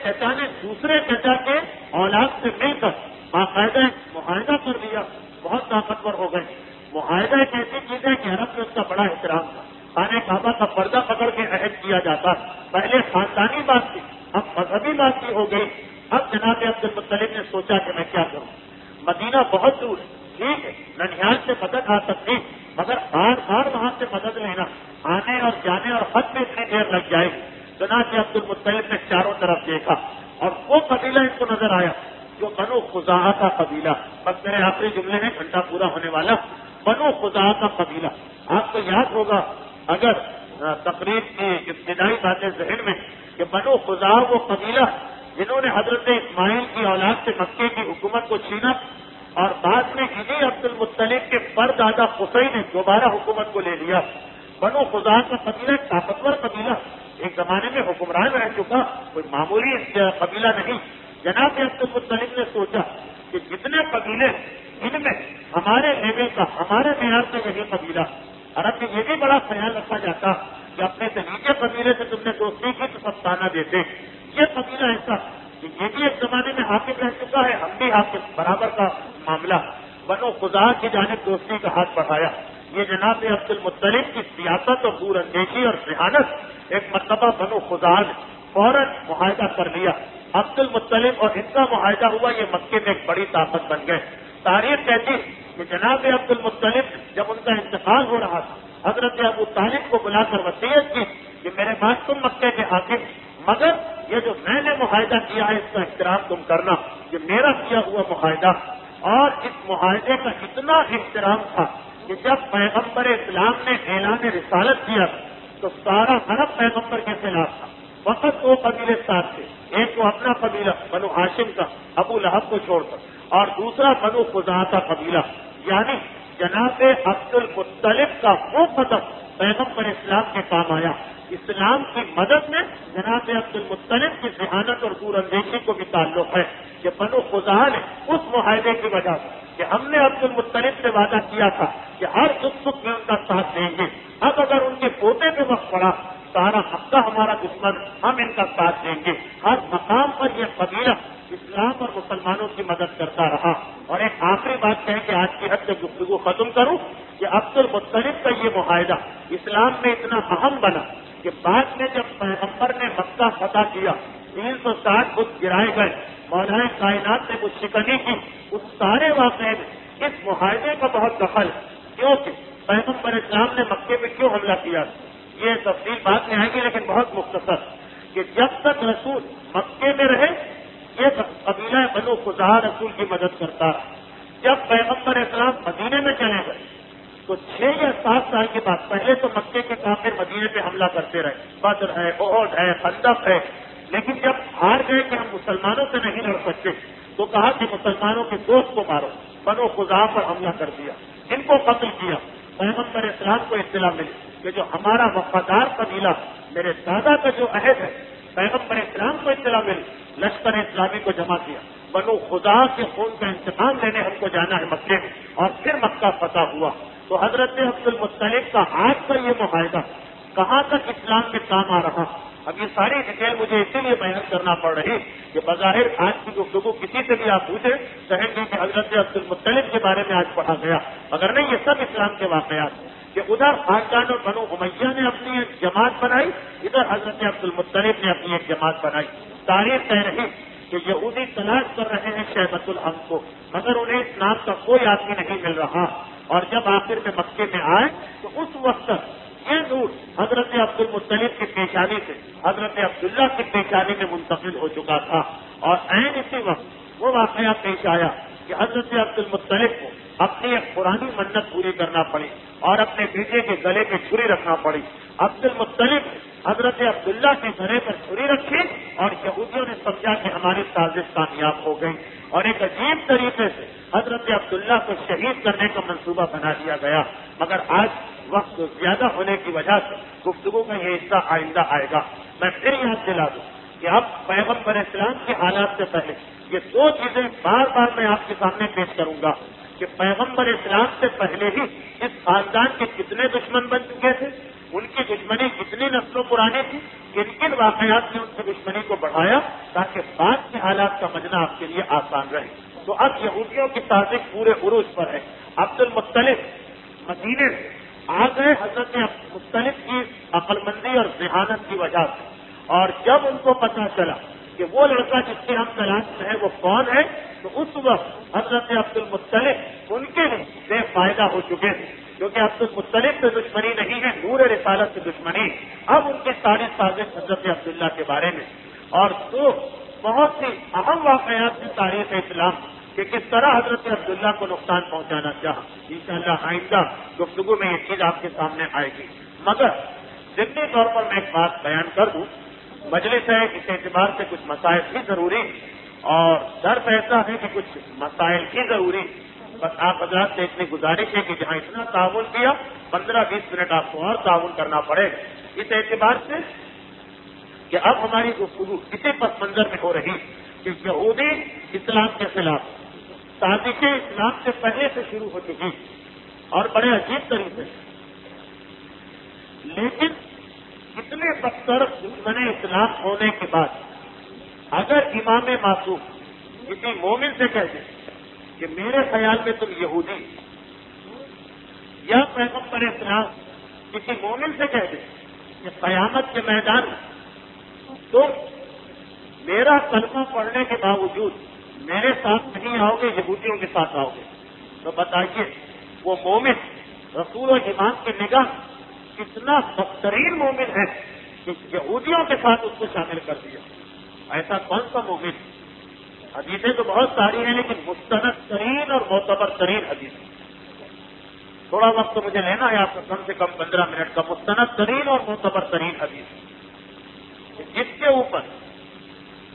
Speaker 2: چچا نے دوسرے چچا کے اولاد سے مل کر باقاعدہ معاہدہ کر دیا. بہت طاقتور ہو گئے. معاہدہ ایک ایسی چیز ہے کہ عرب میں اس کا بڑا احترام تھا. خانہ کعبہ کا پردہ پکڑ کے عہد کیا جاتا. پہلے خاندانی بات تھی, اب مذہبی بات کی ہو گئی. اب جناب عبد المطلب نے سوچا کہ میں کیا کروں. مدینہ بہت دور ہے, ٹھیک ہے ننیال سے مدد آ سکتی, مگر بار بار وہاں سے مدد لینا, آنے اور جانے اور خط میں اتنی دیر لگ جائے. جناب عبد المطلب نے چاروں طرف دیکھا اور وہ قبیلہ ان کو نظر آیا جو بنو خزاعہ کا قبیلہ. بس میرے آخری جملے میں گھنٹہ پورا ہونے والا. بنو خزاعہ کا قبیلہ, آپ کو یاد ہوگا اگر تقریب کی ابتدائی باتیں ذہن میں کہ بنو خزاعہ وہ قبیلہ جنہوں نے حضرت اسماعیل کی اولاد سے مکے کی حکومت کو چھینا اور بعد میں انہیں عبد المطلب کے پردادا قصی نے دوبارہ حکومت کو لے لیا. بنو خزاعہ کا قبیلہ ایک طاقتور قبیلہ, ایک زمانے میں حکمران رہ چکا, کوئی معمولی قبیلہ نہیں. جناب عبد المطلب نے سوچا کہ جتنے قبیلے ان میں ہمارے لیول کا, ہمارے معیار کا یہی قبیلہ. عرب میں یہ بھی بڑا خیال رکھا جاتا کہ اپنے سے نیچے قبیلے سے تم نے دوستی کی تو سب تانا دیتے. یہ قبیلہ ایسا کہ یہ بھی ایک زمانے میں حاکم رہ چکا ہے, ہم بھی حاکم, برابر کا معاملہ. بنو خزاعہ کی جانب دوستی کا ہاتھ بڑھایا. یہ جناب عبد المطلب کی سیاست اور دور اندیشی اور ذہانت ایک مرتبہ بنو خزاعہ نے فوراً معاہدہ کر لیا. عبد المطلب اور ان کا معاہدہ ہوا, یہ مکے میں ایک بڑی طاقت بن گئے. تاریخ کہتی کہ جناب عبد المطلب جب ان کا انتقال ہو رہا تھا, حضرت ابو طالب کو بلا کر وصیت کی کہ میرے بعد تم مکے کے حاکم, مگر یہ جو میں نے معاہدہ کیا ہے اس کا احترام تم کرنا. یہ میرا کیا ہوا معاہدہ, اور اس معاہدے کا اتنا احترام تھا کہ جب پیغمبر اسلام نے اعلان رسالت کیا تو سارا عرب پیغمبر کے خلاف تھا. وقت دو قبیلے ساتھ تھے, ایک تو اپنا قبیلہ بنو ہاشم کا ابو لہب کو چھوڑ کر, اور دوسرا بنو خزاعہ کا قبیلہ. یعنی جناب عبد المطلب کا وہ قدم پیغمبر اسلام کے کام آیا. اسلام کی مدد میں جناب عبد المطلب کی ذہانت اور دور اندیشی کو بھی تعلق ہے کہ بنو خزاعہ نے اس معاہدے کی وجہ سے کہ ہم نے عبد المطلب سے وعدہ کیا تھا کہ ہر سکھ میں ان کا ساتھ دیں گے, اب اگر ان کے پوتے پہ وقت پڑا سارا مکہ ہمارا دشمن, ہم ان کا ساتھ دیں گے. ہر مقام پر یہ قبیلہ اسلام اور مسلمانوں کی مدد کرتا رہا. اور ایک آخری بات ہے کہ آج کی حد سے گفتگو ختم کروں کہ عبد المطلب کا یہ معاہدہ اسلام میں اتنا اہم بنا کہ بعد میں جب پیغمبر نے مکہ فتح کیا 360 بت گرائے گئے, مولا کائنات نے کچھ شکنی کی, اس سارے واقعے میں اس معاہدے کا بہت دخل, کیونکہ پیغمبر اسلام نے مکے میں کیوں حملہ کیا. یہ تفصیل بات میں آئے گی لیکن بہت مختصر کہ جب تک رسول مکے میں رہے یہ قبیلہ بنو خزاعہ رسول کی مدد کرتا. جب پیغمبر اسلام مدینے میں چلے گئے تو 6 یا 7 سال کے بعد, پہلے تو مکے کے کافر مدینے پہ حملہ کرتے رہے, بدر ہے, احد ہے, خندق ہے, لیکن جب ہار گئے کہ ہم مسلمانوں سے نہیں لڑ سکتے تو کہا کہ مسلمانوں کے دوست کو مارو. بنو خزاعہ پر حملہ کر دیا, ان کو قتل کیا. پیغمبر اسلام کو اطلاع ملی کہ جو ہمارا وفادار قبیلہ, میرے دادا کا جو عہد ہے, پیغمبر اسلام کو اطلاع ملی, لشکر اسلامی کو جمع کیا. بنو خزاعہ کے خون کا انتقام لینے ہم کو جانا ہے مکے میں, اور پھر مکہ فتح ہوا. تو حضرت عبد المطلب کا آج کا یہ معاہدہ کہاں تک اسلام میں کام آ رہا. اب یہ ساری ڈیٹیل مجھے اسی لیے بیان کرنا پڑ رہی کہ بظاہر آج کی گفتگو کسی سے بھی آپ پوچھیں کہیں گے کہ حضرت عبد المطلب کے بارے میں آج پڑھا گیا, مگر نہیں, یہ سب اسلام کے واقعات کہ ادھر خاندان اور بنو امیہ نے اپنی ایک جماعت بنائی, ادھر حضرت عبد المطلب نے اپنی ایک جماعت بنائی. تاریخ کہہ رہی کہ یہودی تلاش کر رہے ہیں شیبۃ الحق کو, مگر انہیں اس نام کا کوئی آدمی نہیں مل رہا. اور جب آخر میں مکے میں آئے تو اس وقت یہ نور حضرت عبد المطلب کی پیشانی سے حضرت عبداللہ کی پیشانی میں منتقل ہو چکا تھا. اور عین اسی وقت وہ واقعہ پیش آیا کہ حضرت عبد المطلب کو اپنی ایک پرانی منت پوری کرنا پڑی اور اپنے بیٹے کے گلے میں چھری رکھنا پڑی. عبد المطلب حضرت عبداللہ کے گلے پر چھری رکھی اور یہودیوں نے سمجھا کہ ہماری سازش کامیاب ہو گئی, اور ایک عجیب طریقے سے حضرت عبداللہ کو شہید کرنے کا منصوبہ بنا دیا گیا. مگر آج وقت زیادہ ہونے کی وجہ سے گفتگو کا یہ حصہ آئندہ آئے گا. میں پھر یاد دلا دوں کہ اب پیغمبر اسلام کے حالات سے پہلے یہ 2 چیزیں بار بار میں آپ کے سامنے پیش کروں گا کہ پیغمبر اسلام سے پہلے ہی اس خاندان کے کتنے دشمن بن چکے تھے، ان کی دشمنی کتنی نسلوں پرانی تھی، کن کن واقعات نے ان کی دشمنی کو بڑھایا تاکہ بعد کے حالات سمجھنا آپ کے لیے آسان رہے۔ تو اب یہودیوں کی سازش پورے عروج پر ہے۔ عبد المطلب مدینے سے آ گئے حضرت مطلب کی عقل مندی اور ذہانت کی وجہ سے، اور جب ان کو پتہ چلا کہ وہ لڑکا جس کی ہم تلاش میں ہے وہ کون ہے، تو اس وقت حضرت عبد المطلب ان کے لیے بے فائدہ ہو چکے تھے، کیونکہ عبد المطلب سے دشمنی نہیں ہے، نور رسالت سے دشمنی۔ اب ان کی ساری سازش حضرت عبداللہ کے بارے میں، اور دو بہت سی اہم واقعات کی تاریخ اسلام کہ کس طرح حضرت عبداللہ کو نقصان پہنچانا چاہا۔ انشاءاللہ آئندہ گفتگو میں یہ چیز آپ کے سامنے آئے گی، مگر ضمنی طور پر میں ایک بات بیان کر دوں۔ مجلس ہے، اس اعتبار سے کچھ مسائل بھی ضروری اور درد ایسا ہے کہ کچھ مسائل بھی ضروری، بس آپ حضرات سے اتنی گزارش ہے کہ جہاں اتنا تعاون کیا 15-20 منٹ آپ کو اور تعاون کرنا پڑے گا، اس اعتبار سے کہ اب ہماری گفتگو اسی پس منظر میں ہو رہی کہ یہودی اسلام کے خلاف سازشیں اسلام سے پہلے سے شروع ہو چکی اور بڑے عجیب طریقے سے، لیکن اتنے بدتر دشمن اسلام ہونے کے بعد اگر امام معصوم کسی مومن سے کہہ دیں کہ میرے خیال میں تم یہودی، یا پیغمبر اسلام کسی مومن سے کہہ دیں کہ قیامت کے میدان میں تم میرا کلمہ پڑھنے کے باوجود میرے ساتھ نہیں آؤ گے، یہودیوں کے ساتھ آؤ گے، تو بتائیے وہ مومن رسول و ایمان کی نگاہ کتنا بدترین مومن ہے کہ یہودیوں کے ساتھ اس کو شامل کر دیا۔ ایسا کون سا مومن؟ حدیثیں تو بہت ساری ہیں لیکن مستند ترین اور معتبر ترین حدیث، تھوڑا وقت مجھے لینا ہے آپ کا، کم سے کم 15 منٹ کا، مستند ترین اور معتبر ترین حدیث جس کے اوپر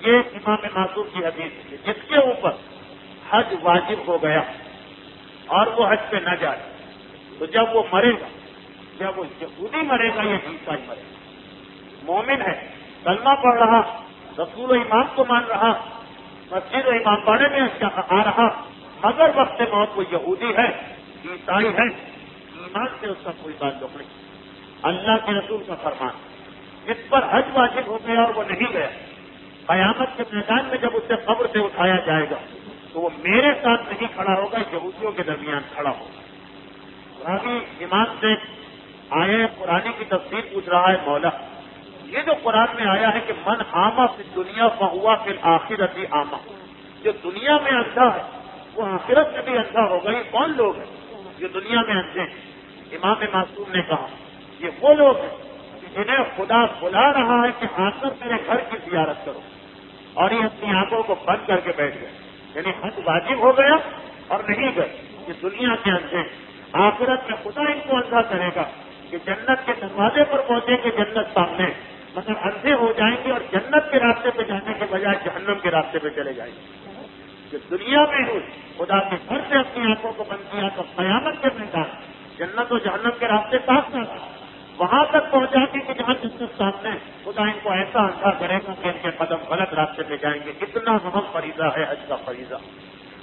Speaker 2: یہ امام معصوم کی حدیث ہے، جس کے اوپر حج واجب ہو گیا اور وہ حج پہ نہ جائے، تو جب وہ مرے گا، جب وہ یہودی مرے گا یا عیسائی مرے گا، مومن ہے، کلمہ پڑھ رہا، رسول و امام کو مان رہا، مسجد و امام باڑے میں آ رہا، مگر وقت موت وہ یہودی ہے، عیسائی ہے، ایمان سے اس کا کوئی تعلق نہیں۔ اللہ کے رسول کا فرمان جس پر حج واجب ہو گیا اور وہ نہیں گیا، قیامت کے میدان میں جب اسے قبر سے اٹھایا جائے گا تو وہ میرے ساتھ نہیں کھڑا ہوگا، یہودیوں کے درمیان کھڑا ہوگا۔ راوی امام سے آیا قرآن کی تفسیر پوچھ رہا ہے، مولا یہ جو قرآن میں آیا ہے کہ من آما فی دنیا فہوا فی الآخرۃ آما، جو دنیا میں اندھا ہے وہ آخرت میں بھی اندھا ہوگا، یہ کون لوگ ہیں جو دنیا میں اندھے ہیں؟ امام معصوم نے کہا یہ وہ لوگ ہیں جنہیں خدا بلا رہا ہے کہ آ کر میرے گھر کی زیارت کرو، اور یہ اپنی آنکھوں کو بند کر کے بیٹھ گئے، یعنی حج واجب ہو گیا اور نہیں گئے، یہ دنیا کے اندھے ہیں۔ آخرت میں خدا ان کو اندھا کرے گا کہ جنت کے دروازے پر پہنچیں گے، جنت سامنے، مگر اندھے ہو جائیں گے اور جنت کے راستے پہ جانے کے بجائے جہنم کے راستے پہ چلے جائیں گے۔ کہ دنیا میں ہو خدا کے گھر سے اپنی آنکھوں کو بند کیا تو قیامت کے میدان جنت و جہنم کے راستے صاف نہ تھا، وہاں تک پہنچا کے کہ جہاں جنت سامنے خدا ان کو ایسا اندھا کرے گا کہ ان کے قدم غلط راستے پہ جائیں گے۔ اتنا اہم فریضہ ہے حج کا فریضہ،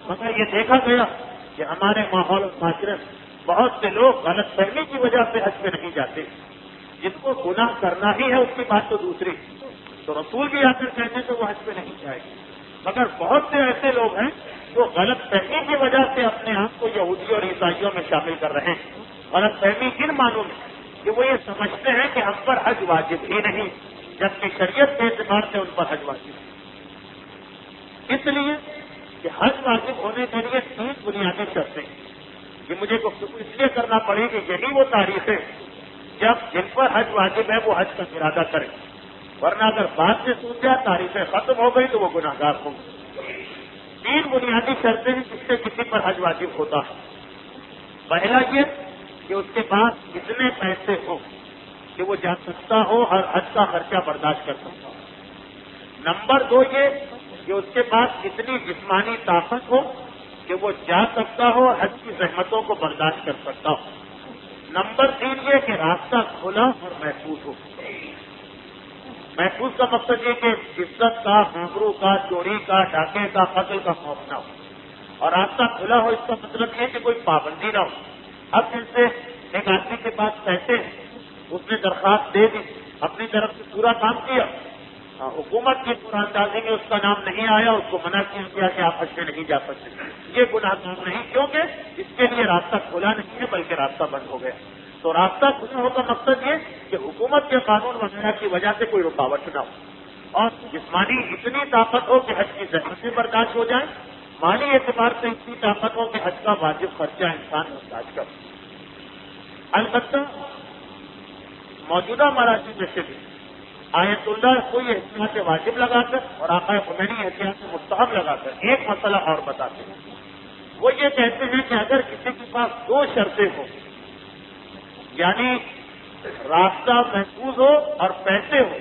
Speaker 2: مگر یہ دیکھا گیا کہ ہمارے ماحول اور معاشرے میں بہت سے لوگ غلط فہمی کی وجہ سے حج پہ نہیں جاتے۔ جس کو گناہ کرنا ہی ہے اس کی بات تو دوسری، تو رسول بھی آ کر کہتے ہیں تو وہ حج پہ نہیں جائے گا، مگر بہت سے ایسے لوگ ہیں جو غلط فہمی کی وجہ سے اپنے آپ کو یہودی اور عیسائیوں میں شامل کر رہے ہیں۔ غلط فہمی کن معنوں میں کہ وہ یہ سمجھتے ہیں کہ ہم پر حج واجب ہی نہیں، جبکہ شریعت کے اعتبار سے ان پر حج واجب ہے۔ اس لیے کہ حج واجب ہونے کے لیے 3 بنیادی شرطیں، یہ مجھے گفتگو اس لیے کرنا پڑے کہ یہی وہ تاریخیں جب جن پر حج واجب ہے وہ حج کا ارادہ کریں، ورنہ اگر بعد میں سوچ جائے تاریخیں ختم ہو گئی تو وہ گناہ گار ہوں گے۔ 3 بنیادی شرطیں جس سے کسی پر حج واجب ہوتا ہے۔ پہلا یہ کہ اس کے پاس اتنے پیسے ہوں کہ وہ جا سکتا ہو اور حج کا خرچہ برداشت کر سکتا ہو۔ نمبر 2 یہ کہ اس کے پاس اتنی جسمانی طاقت ہو کہ وہ جا سکتا ہو اور حج کی زحمتوں کو برداشت کر سکتا ہو۔ نمبر 3 یہ کہ راستہ کھلا اور محفوظ ہو۔ محفوظ کا مقصد یہ کہ عزت کا، آبرو کا، چوری کا، ڈاکے کا، قتل کا خوف نہ ہو۔ اور راستہ کھلا ہو اس کا مطلب یہ کہ کوئی پابندی نہ ہو. اب جیسے ایک آدمی کے پاس پیسے اس نے درخواست دے دی, اپنی طرف سے پورا کام کیا, حکومت کی قرآن اندازی میں اس کا نام نہیں آیا, اس کو منع کیا کہ آپ حج میں نہیں جا سکتے, یہ گناہ کام نہیں, کیونکہ اس کے لیے راستہ کھلا نہیں ہے بلکہ راستہ بند ہو گیا. تو راستہ کھلا ہو کا مقصد یہ کہ حکومت کے قانون وغیرہ کی وجہ سے کوئی رکاوٹ نہ ہو, اور جسمانی اتنی طاقت ہو کہ حج کی ضرورتیں برداشت ہو جائیں, مالی اعتبار سے اتنی طاقت ہو کہ حج کا واجب خرچہ انسان برداشت کر. البتہ موجودہ مراحل میں سے بھی آیت اللہ کوئی احتیاط واجب لگا کر اور آقا خمینی احتیاط مستحب لگا کر ایک مسئلہ اور بتاتے ہیں. وہ یہ کہتے ہیں کہ اگر کسی کے پاس دو شرطیں ہوں, یعنی راستہ محفوظ ہو اور پیسے ہو,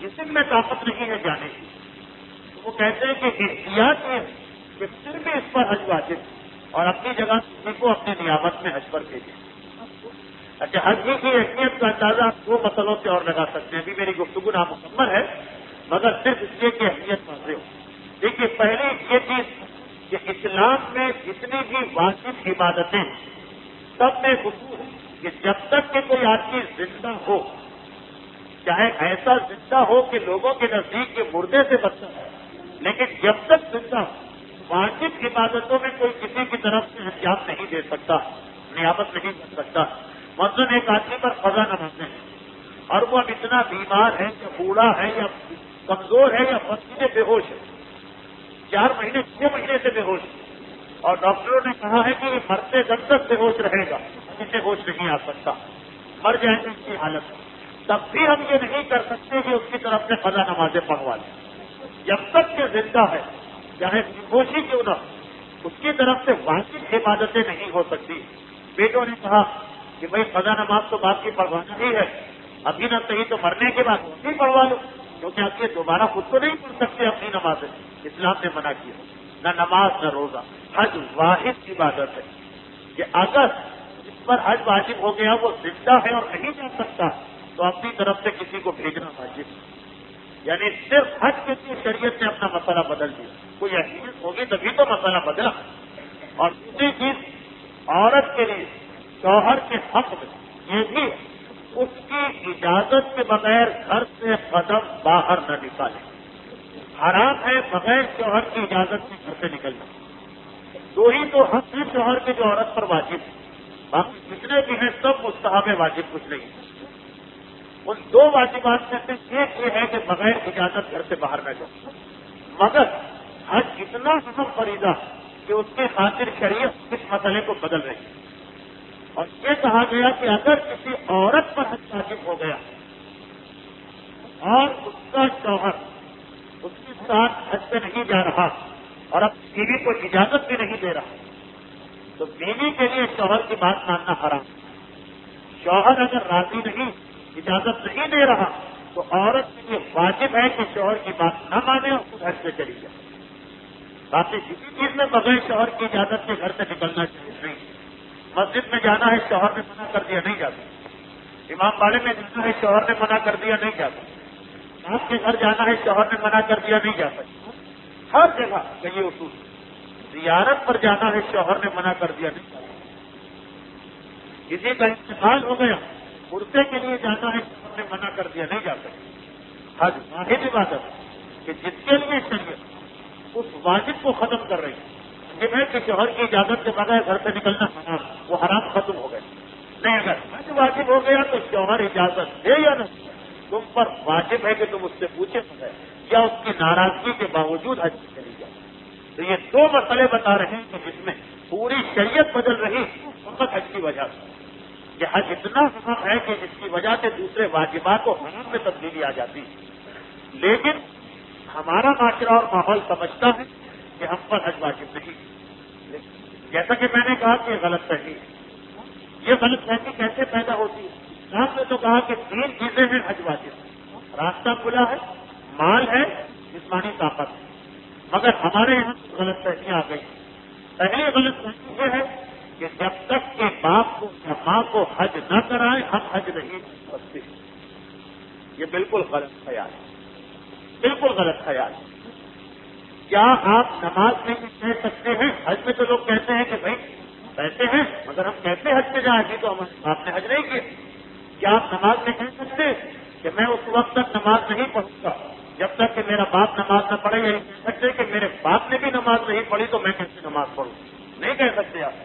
Speaker 2: جسم میں طاقت نہیں ہے جانے کی, تو وہ کہتے ہیں کہ احتیاط یہ کہ پھر بھی اس پر حج واجب اور اپنی جگہ کسی کو اپنی نیابت میں حج پر بھیجیں. اچھا, حج کی اہمیت کا اندازہ دو مسئلوں سے اور لگا سکتے ہیں. ابھی میری گفتگو نامکمل ہے مگر صرف اس لیے کہ اہمیت واضح ہو. دیکھیے, پہلی یہ چیز کہ اسلام میں جتنی بھی واجب عبادتیں سب میں خصوص ہے کہ جب تک کہ کوئی آدمی زندہ ہو, چاہے ایسا زندہ ہو کہ لوگوں کے نزدیک کے مردے سے بدتر ہے, لیکن جب تک زندہ ہو واجب عبادتوں میں کوئی کسی کی طرف سے انجام نہیں دے سکتا, نیابت نہیں کر سکتا. مثلاً ایک آدمی پر قضا نمازیں ہیں اور وہ اب اتنا بیمار ہے یا بوڑھا ہے یا کمزور ہے یا مسجد بے ہوش ہے, 4 مہینے 6 مہینے سے بے ہوش ہے, اور ڈاکٹروں نے کہا ہے کہ یہ مرتے دم تک بے ہوش رہے گا, اسے ہوش نہیں آ سکتا, مر جائے گا اس کی حالت. تب بھی ہم یہ نہیں کر سکتے کہ اس کی طرف سے قضا نمازیں پڑھوا لیں. جب تک کہ زندہ ہے چاہے بے ہوشی کیوں نہ, اس کی طرف سے واجب عبادتیں نہیں ہو سکتی. بیٹوں نے کہا کہ بھائی قضا نماز تو باپ کی پڑھوانا ہی ہے, ابھی نہ صحیح تو مرنے کے بعد وہ بھی پڑھوا لو, کیونکہ آپ یہ دوبارہ خود تو نہیں پڑھ سکتے اپنی نمازیں. اسلام نے منع کیا, نہ نماز نہ روزہ. حج واحد عبادت ہے کہ اگر اس پر حج واجب ہو گیا وہ زندہ ہے اور نہیں جا سکتا تو اپنی طرف سے کسی کو بھیجنا واجب ہے. یعنی صرف حج کے لیے شریعت نے اپنا مسئلہ بدل دیا. کوئی اہمیت ہوگی تبھی تو مسئلہ بدلا. اور دوسری چیز, عورت کے لیے شوہر کے حق میں یہ بھی اس کی اجازت کے بغیر گھر سے قدم باہر نہ نکالے. حرام ہے بغیر شوہر کی اجازت سے گھر سے نکلنا. 2 ہی تو حق ہیں شوہر کے جو عورت پر واجب ہے, باقی جتنے بھی ہیں سب مستحب واجب کچھ نہیں. ان 2 واجبات میں سے ایک یہ ہے کہ بغیر اجازت گھر سے باہر نہ جاؤ. مگر حج اتنا اہم فریضہ کہ اس کی خاطر شریعت اس مسئلے کو بدل رہی ہے, اور یہ کہا گیا کہ اگر کسی عورت پر حج واجب ہو گیا اور اس کا شوہر اس کے ساتھ حج پہ نہیں جا رہا اور اب بیوی کو اجازت بھی نہیں دے رہا, تو بیوی کے لیے شوہر کی بات ماننا حرام. شوہر اگر راضی نہیں, اجازت نہیں دے رہا, تو عورت کے لیے واجب ہے کہ شوہر کی بات نہ مانے اور خود حج پہ چلی جائے. باقی کسی چیز میں بغیر شوہر کی اجازت کے گھر سے نکلنا چاہیے نہیں. مسجد میں جانا ہے شوہر نے منع کر دیا نہیں جاتا, امام باڑے میں جانا ہے شوہر نے منع کر دیا نہیں جاتا, آپ کے گھر جانا ہے شوہر نے منع کر دیا نہیں جاتا. ہر جگہ کا یہ اصول. زیارت پر جانا ہے شوہر نے منع کر دیا نہیں جاتا. کسی کا انتقال ہو گیا عرصے کے لیے جانا ہے شوہر نے منع کر دیا نہیں جاتا. حج واحد عبادت کہ جس کے لیے شریعت اس واجب کو ختم کر رہی ہے. یہ ہے کہ شوہر کی اجازت کے بغیر گھر سے نکلنا حرام, وہ حرام ختم ہو گئے. نہیں, اگر حج واجب ہو گیا تو شوہر اجازت دے یا نہیں, تم پر واجب ہے کہ تم اس سے پوچھے بغیر یا اس کی ناراضگی کے باوجود حج سے چلی جائے. تو یہ 2 مسئلے بتا رہے ہیں کہ جس میں پوری شریعت بدل رہی فقط حج کی وجہ سے. یہ حج اتنا اہم ہے کہ جس کی وجہ سے دوسرے واجبات و حرام میں تبدیلی آ جاتی ہے. لیکن ہمارا معاشرہ اور ماحول سمجھتا ہے کہ ہم پر حج واجب نہیں. جیسا کہ میں نے کہا کہ یہ غلط فہمی ہے. یہ غلط فہمی کیسے پیدا ہوتی ہے؟ آپ نے تو کہا کہ 3 چیزیں ہیں حج واجب. راستہ کھلا ہے, مال ہے, جسمانی طاقت ہے. مگر ہمارے یہاں غلط فہمی آ گئی. پہلی غلط فہمی یہ ہے کہ جب تک کہ باپ کو یا ماں کو حج نہ کرائے ہم حج نہیں کر سکتے. یہ بالکل غلط خیال ہے, بالکل غلط خیال ہے. کیا آپ نماز میں بھی کہہ سکتے ہیں؟ حج میں تو لوگ کہتے ہیں کہ بھائی پیسے ہیں مگر ہم کیسے حج پہ جائیں گے، تو آپ نے حج نہیں کیا. کیا آپ نماز میں کہہ سکتے ہیں کہ میں اس وقت تک نماز نہیں پڑھوں گا جب تک کہ میرا باپ نماز نہ پڑھے؟ یہ کہہ سکتے کہ میرے باپ نے بھی نماز نہیں پڑھی تو میں کیسے نماز پڑھوں؟ نہیں کہہ سکتے آپ.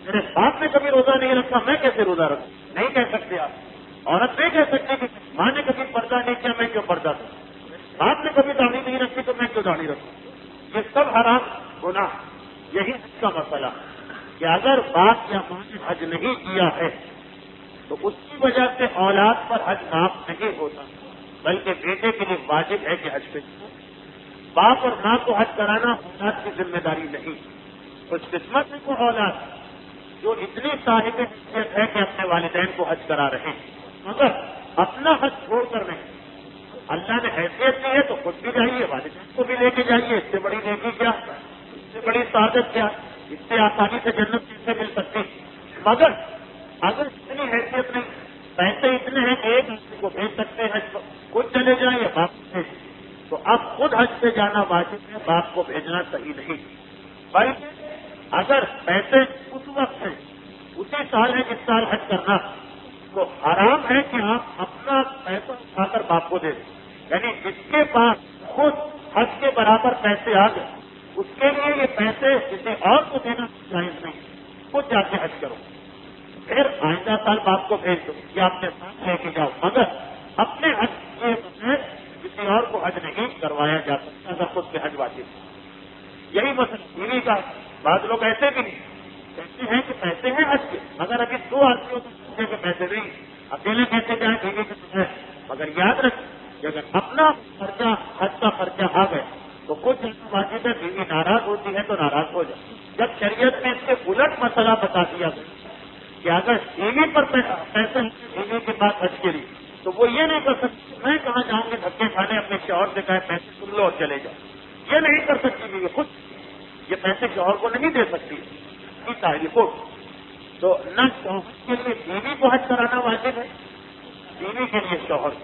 Speaker 2: میرے باپ نے کبھی روزہ نہیں رکھا میں کیسے روزہ رکھوں؟ نہیں کہہ سکتے آپ. عورت نہیں کہہ سکتے کہ ماں نے کبھی پردہ نہیں کیا میں کیوں پردہ کروں؟ باپ نے کبھی داڑھی نہیں رکھی تو میں کیوں داڑھی رکھوں؟ یہ سب حرام گناہ. یہی حج کا مسئلہ کہ اگر باپ یا ماں نے حج نہیں کیا ہے تو اس کی وجہ سے اولاد پر حج معاف نہیں ہوتا، بلکہ بیٹے کے لیے واجب ہے کہ حج پہ جائے. باپ اور ماں کو حج کرانا اولاد کی ذمہ داری نہیں. اس قسمت میں وہ اولاد جو اتنی صاحب حیثیت ہے کہ اپنے والدین کو حج کرا رہے ہیں مگر اپنا حج چھوڑ کر رہے ہیں. اللہ نے حیثیت دی ہے تو خود بھی جائیے، والدین کو بھی لے کے جائیے. اس سے بڑی نیکی کیا، اس سے بڑی سعادت کیا، اس سے آسانی سے جنت کیسے مل سکتی؟ مگر اگر اتنی حیثیت نہیں، پیسے اتنے ہیں کہ ایک آدمی کو بھیج سکتے ہیں حج، خود چلے جائیں یا باپ کو، تو اب خود حج پہ جانا واجب ہے، باپ کو بھیجنا صحیح نہیں. بلکہ اگر پیسے اس وقت ہیں، اسی سال ہے جس سال حج کرنا، تو حرام ہے کہ آپ اپنا پیسہ اٹھا کر باپ کو دے دیں. یعنی جس کے پاس خود حج کے برابر پیسے آ گئے اس کے لیے یہ پیسے کسی اور کو دینا جائز نہیں. خود جا کے حج کرو، پھر آئندہ سال باپ کو بھیج دو یا اپنے ساتھ لے کے جاؤ، مگر اپنے حج کے بغیر کسی اور کو حج نہیں کروایا جا سکتا اگر خود کے حج واجب. یہی مسئلہ بیوی کا. بعض لوگ ایسے بھی نہیں کہتے ہیں کہ پیسے ہیں حج کے، مگر ابھی 2 آدمیوں کے پیسے نہیں، اکیلے کیسے جائیں بیوی کے بغیر. مگر یاد رکھیں کہ اگر اپنا خرچہ حج کا خرچہ آ گئے تو خود جانا واجب ہے. بیوی ناراض ہوتی ہے تو ناراض ہو جائے. جب شریعت میں اس کے الٹ مسئلہ بتا دیا گیا کہ اگر بیوی پر پیسے بیوی کے پاس حج کے لیے تو وہ یہ نہیں کر سکتی میں کہاں جاؤں گی دھکے کھانے، اپنے شوہر سے کہے پیسے سن لو اور چلے جاؤ. یہ نہیں کر سکتی بیوی خود، یہ پیسے شوہر کو نہیں دے سکتی کی تعریف ہو. تو نہ شوہر کے لیے بیوی کو حج کرانا واجب ہے، بیوی کے لیے شوہر،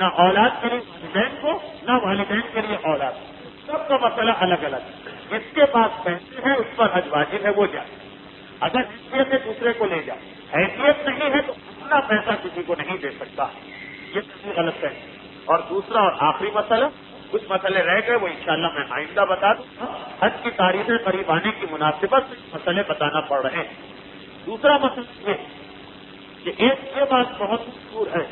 Speaker 2: نہ اولاد کے لیے والدین کو، نہ والدین کے لیے اولاد. سب کا مسئلہ الگ الگ. جس کے پاس پیسے ہیں اس پر حج واجب ہے وہ جائے. اگر حیثیت ہے دوسرے کو لے جائے، حیثیت نہیں ہے تو اپنا پیسہ کسی کو نہیں دے سکتا. یہ کسی غلط ہے. اور دوسرا اور آخری مسئلہ، کچھ مسئلے رہ گئے وہ انشاءاللہ میں آئندہ بتا دوں. حج کی تاریخیں قریب آنے کی مناسبت سے مسئلے بتانا پڑ رہے ہیں. دوسرا مسئلہ یہ کہ ایک یہ بات بہت مشہور ہے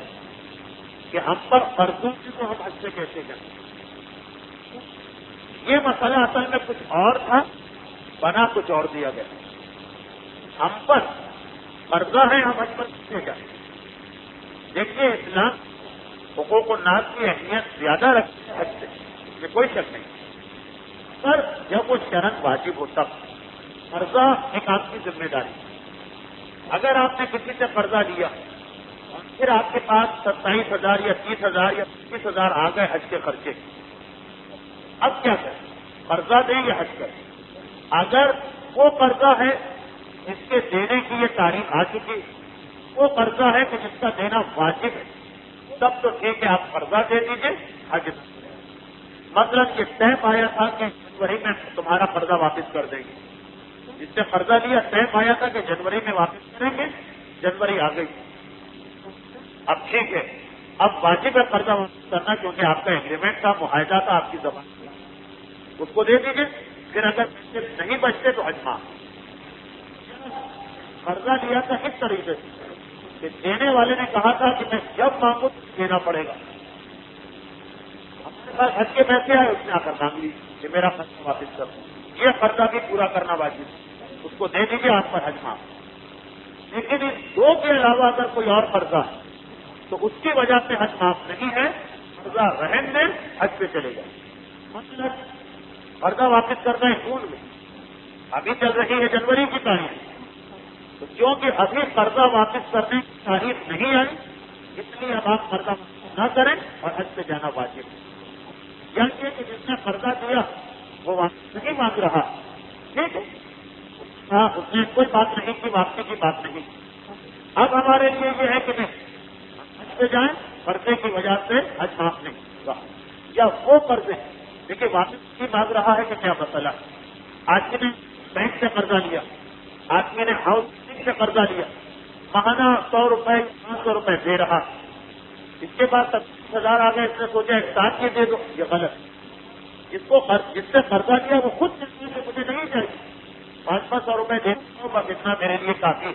Speaker 2: کہ ہم پر فرضوں کی کو ہم حج سے کیسے کریں. یہ مسئلہ اصل میں کچھ اور تھا، بنا کچھ اور دیا گیا. ہم پر فرضہ ہے، ہم حج پر کیسے جائیں. دیکھیے اسلام حقوق الناس کی اہمیت زیادہ رکھتی ہے حج سے، اس میں کوئی شک نہیں. پر جب وہ شرط واجب ہوتا فرضہ ایک آپ کی ذمہ داری. اگر آپ نے کسی سے قرضہ لیا اور پھر آپ کے پاس 27,000 یا 30,000 یا 25,000 آ گئے حج کے خرچے، اب کیا کریں؟ قرضہ دیں یا حج کریں؟ اگر وہ قرضہ ہے اس کے دینے کی یہ تاریخ آ چکی، وہ قرضہ ہے کہ جس کا دینا واجب ہے، تب تو ٹھیک ہے آپ قرضہ دے دیجیے، حج. مطلب یہ طے پایا تھا کہ جنوری میں تمہارا قرضہ واپس کر دیں گے. جس سے قرضہ لیا طے پایا تھا کہ جنوری میں واپس کریں گے، جنوری آ گئی، اب ٹھیک ہے اب واجب ہے قرضہ واپس کرنا کیونکہ آپ کا ایگریمنٹ تھا، معاہدہ تھا آپ کی زبان، اس کو دے دیجیے. پھر اگر پیسے نہیں بچتے تو حج معاف. قرضہ لیا تھا اس طریقے سے کہ دینے والے نے کہا تھا کہ میں جب مانگوں تو دینا پڑے گا. ہمارے پاس حج کے پیسے آئے، اس نے آ کر مانگ لی کہ میرا قرضہ واپس کر دوں. یہ قرضہ بھی پورا کرنا واجب ہے، اس کو دے دیجیے، آپ پر حج معاف. لیکن ان دو کے علاوہ اگر کوئی اور قرضہ ہے تو اس کی وجہ سے حج معاف نہیں ہے، قرضہ رہن دیں، حج پہ چلے جائیں. مطلب قرضہ واپس کرنا ہے جون میں، ابھی چل رہی ہے جنوری کی تاریخ، تو کیونکہ ابھی قرضہ واپس کرنے کی تاریخ نہیں آئی اس لیے اب آپ قرضہ واپس نہ کریں اور حج پہ جانا واجب ہے. یعنی کہ جس نے قرضہ دیا وہ واپس نہیں مانگ رہا، ٹھیک ہے، ہاں اس نے کوئی بات نہیں کی، واپسی کی بات نہیں. اب ہمارے لیے یہ ہے کہ نہیں حج پہ جائیں، قرضے کی وجہ سے حج معاف نہیں ہوگا. یا وہ قرضے دیکھیے واپس مانگ رہا ہے کہ کیا مسئلہ. آدمی نے بینک سے قرضہ لیا, آدمی نے ہاؤس سے قرضہ لیا, ماہانہ 100 روپے 500 روپے دے رہا, اس کے بعد 70,000 آ گئے, اس نے سوچا ایک ساتھ یہ دے دو. یہ غلط. جس سے قرضہ لیا وہ خود سے مجھے نہیں چاہیے, 500 روپے دے دو بس اتنا میرے لیے کافی.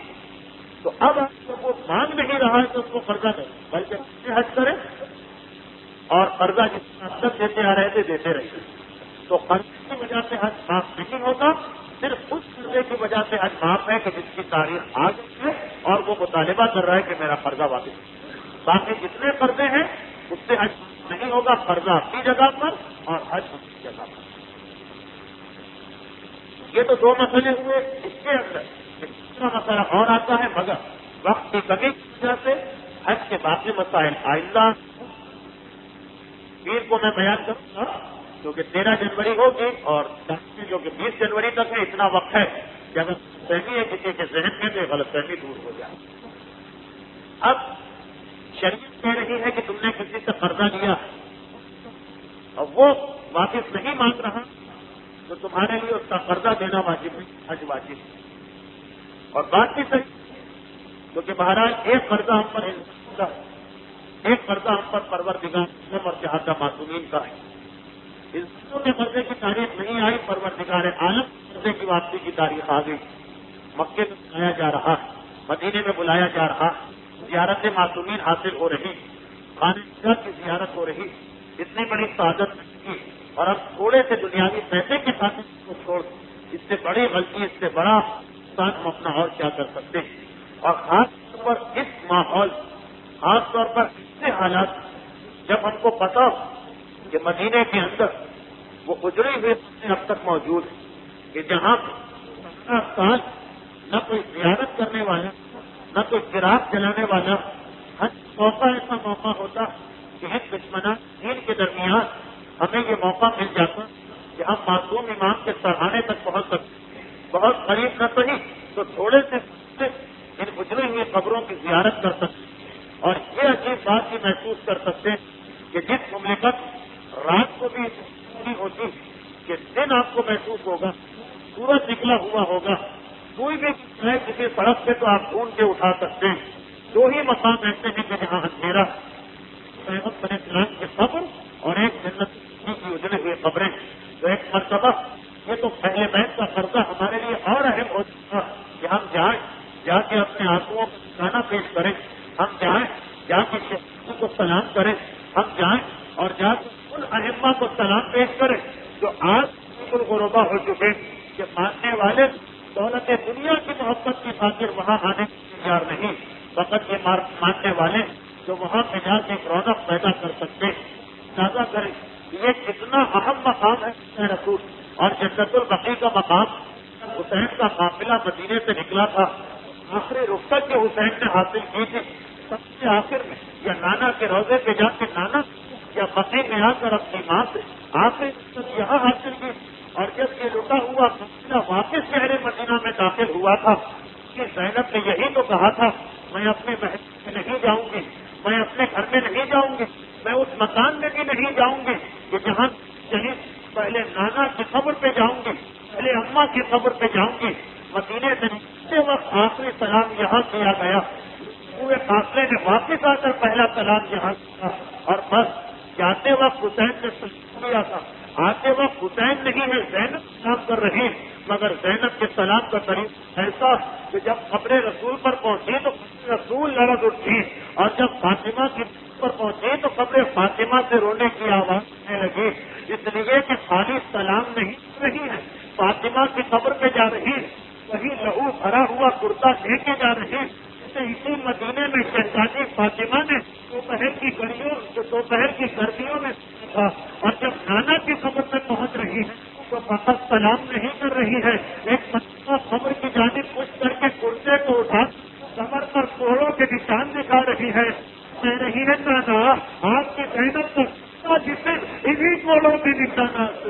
Speaker 2: تو اب وہ مانگ نہیں رہا ہے تو اس کو قرضہ دے, بلکہ حج کرے اور قرضہ جتنا تک دیتے آ رہے تھے دیتے رہے. تو قرضے کی وجہ سے حج معاف نہیں ہوتا, صرف اس قرضے کی وجہ سے حج معاف ہے کہ جس کی تاریخ آ گئی ہے اور وہ مطالبہ کر رہا ہے کہ میرا قرضہ واپس. باقی جتنے قرضے ہیں اس سے حج نہیں ہوگا, قرضہ اپنی جگہ پر اور حج اپنی جگہ پر. یہ تو 2 مسئلے ہوئے. اس کے اندر دوسرا مسئلہ اور آتا ہے, مگر وقت کی کمی کی وجہ سے حج کے باقی مسائل آئندہ پیر کو میں بیان کروں گا, کیونکہ 13 جنوری ہوگی اور جو کہ 20 جنوری تک ہے. اتنا وقت ہے کہ اگر فہمی ہے کسی کے ذہن میں تو غلط فہمی دور ہو جائے. اب شریعت کہہ رہی ہے کہ تم نے کسی سے قرضہ لیا اور وہ واپس نہیں مانگ رہا تو تمہارے لیے اس کا قرضہ دینا واجب نہیں, حج واجب. اور بات بھی صحیح, کیونکہ مہاراج ایک قرضہ ہم پر ایک قرضہ ہم پر پروردگار اور چہاتا معصومین کا ہے. انسانوں کے قرضے کی تاریخ نہیں آئی, پروردگار عالم قرضے کی واپسی کی تاریخ آ گئی. مکے میں بلایا جا رہا, مدینے میں بلایا جا رہا, زیارت معصومین حاصل ہو رہی, خانہ کی زیارت ہو رہی. اتنی بڑی سعادت کی اور اب تھوڑے سے دنیاوی پیسے کے ساتھ کو چھوڑ, اس سے بڑی غلطی, اس سے بڑا ساتھ ہم اپنا اور کیا کر سکتے ہیں. اور خاص طور پر اس ماحول, خاص طور پر ایسے حالات جب ہم کو پتا کہ مدینے کے اندر وہ اجڑی ہوئی اب تک موجود ہے کہ جہاں سال نہ کوئی زیارت کرنے والا, نہ کوئی چراغ جلانے والا, ہر موقع ایسا موقع ہوتا کہ ایک دشمنان دین کے درمیان ہمیں یہ موقع مل جاتا کہ ہم معصوم امام کے سرحانے تک پہنچ سکتے. بہت قریب نہ صحیح تو تھوڑے سے ان اجڑی ہوئی قبروں کی زیارت کر سکتے. اور یہ عجیب بات بھی محسوس کر سکتے ہیں کہ جس مملکت رات کو بھی ہوتی کہ دن آپ کو محسوس ہوگا, سورج نکلا ہوا ہوگا, کوئی بھی کسی سڑک پہ تو آپ ڈھونڈ کے اٹھا سکتے ہیں. 2 ہی مقام ایسے ہیں کہ جہاں اندھیرا, پیغمبر علیہ السلام کی قبر اور ایک جنت کی اجڑی ہوئی قبریں. تو ایک مرتبہ یہ تو پہلے بیت کا قرضہ ہمارے لیے اور اہم ہو چکا کہ ہم جائیں, جا کے اپنے آنسوؤں کو کھانا پیش کریں, ہم جائیں جا کے شہید کو سلام کریں, ہم جائیں اور جا کے ان اہمہ کو سلام پیش کریں جو آج بالکل غربا ہو چکے کہ ماننے والے دولت دنیا کی محبت کی خاطر وہاں آنے کی تیار نہیں, فقط یہ ماننے والے جو وہاں پہ جا کے رونق پیدا کر سکتے. تازہ کریں یہ کتنا اہم مقام ہے رسول. اور جنت البقیع کا مقام, حسین کا قافلہ مدینے سے نکلا تھا, آخری رخصت جو حسین نے حاصل کی تھی سب سے آخر میں یا نانا کے روزے پہ جا کے نانا یا بقیع میں آ کر اپنی ماں سے آخری رخصت یہاں حاصل کی. اور جب یہ لٹا ہوا قافلہ واپس شہر مدینہ میں داخل ہوا تھا کہ زینب نے یہی تو کہا تھا میں اپنے محل میں نہیں جاؤں گی, میں اپنے گھر میں نہیں جاؤں گی, میں اس مکان میں بھی نہیں جاؤں گی کہ جہاں شہید پہلے نانا کی قبر پہ جاؤں گی, پہلے اماں کی قبر پہ جاؤں گی. مدینے سے نکلتے وقت آخری سلام یہاں کیا گیا, پورے فاصلے میں واپس آ کر پہلا سلام یہاں کیا. اور بس جاتے وقت حسین نے سلام کیا تھا, آتے وقت حسین نہیں ہے زینب سلام کر رہی, مگر زینب کے سلام کا طریقہ ایسا کہ جب قبر رسول پر پہنچی تو رسول لرز اٹھی, اور جب فاطمہ کی پر پہنچی تو قبر فاطمہ سے رونے کی آواز آنے لگی. اس لیے کہ خالی سلام نہیں رہی ہے, فاطمہ کی قبر پہ جا رہی, وہی لہو بھرا ہوا کرتا لے کے جا رہی. اسی مدینے میں شہزادی فاطمہ نے دوپہر کی گرمیوں میں تھا, اور جب نانا کی قبر پہ پہنچ رہی ہے تو فقط سلام نہیں کر رہی ہے, ایک مرتبہ قبر کی جانب کچھ کر کے کرتے کو اٹھا کمر پر کوڑوں کے نشان دکھا رہی ہے. کہہ رہی ہے نانا آپ کی زینب کا جسے انہیں کوڑوں کے نشانات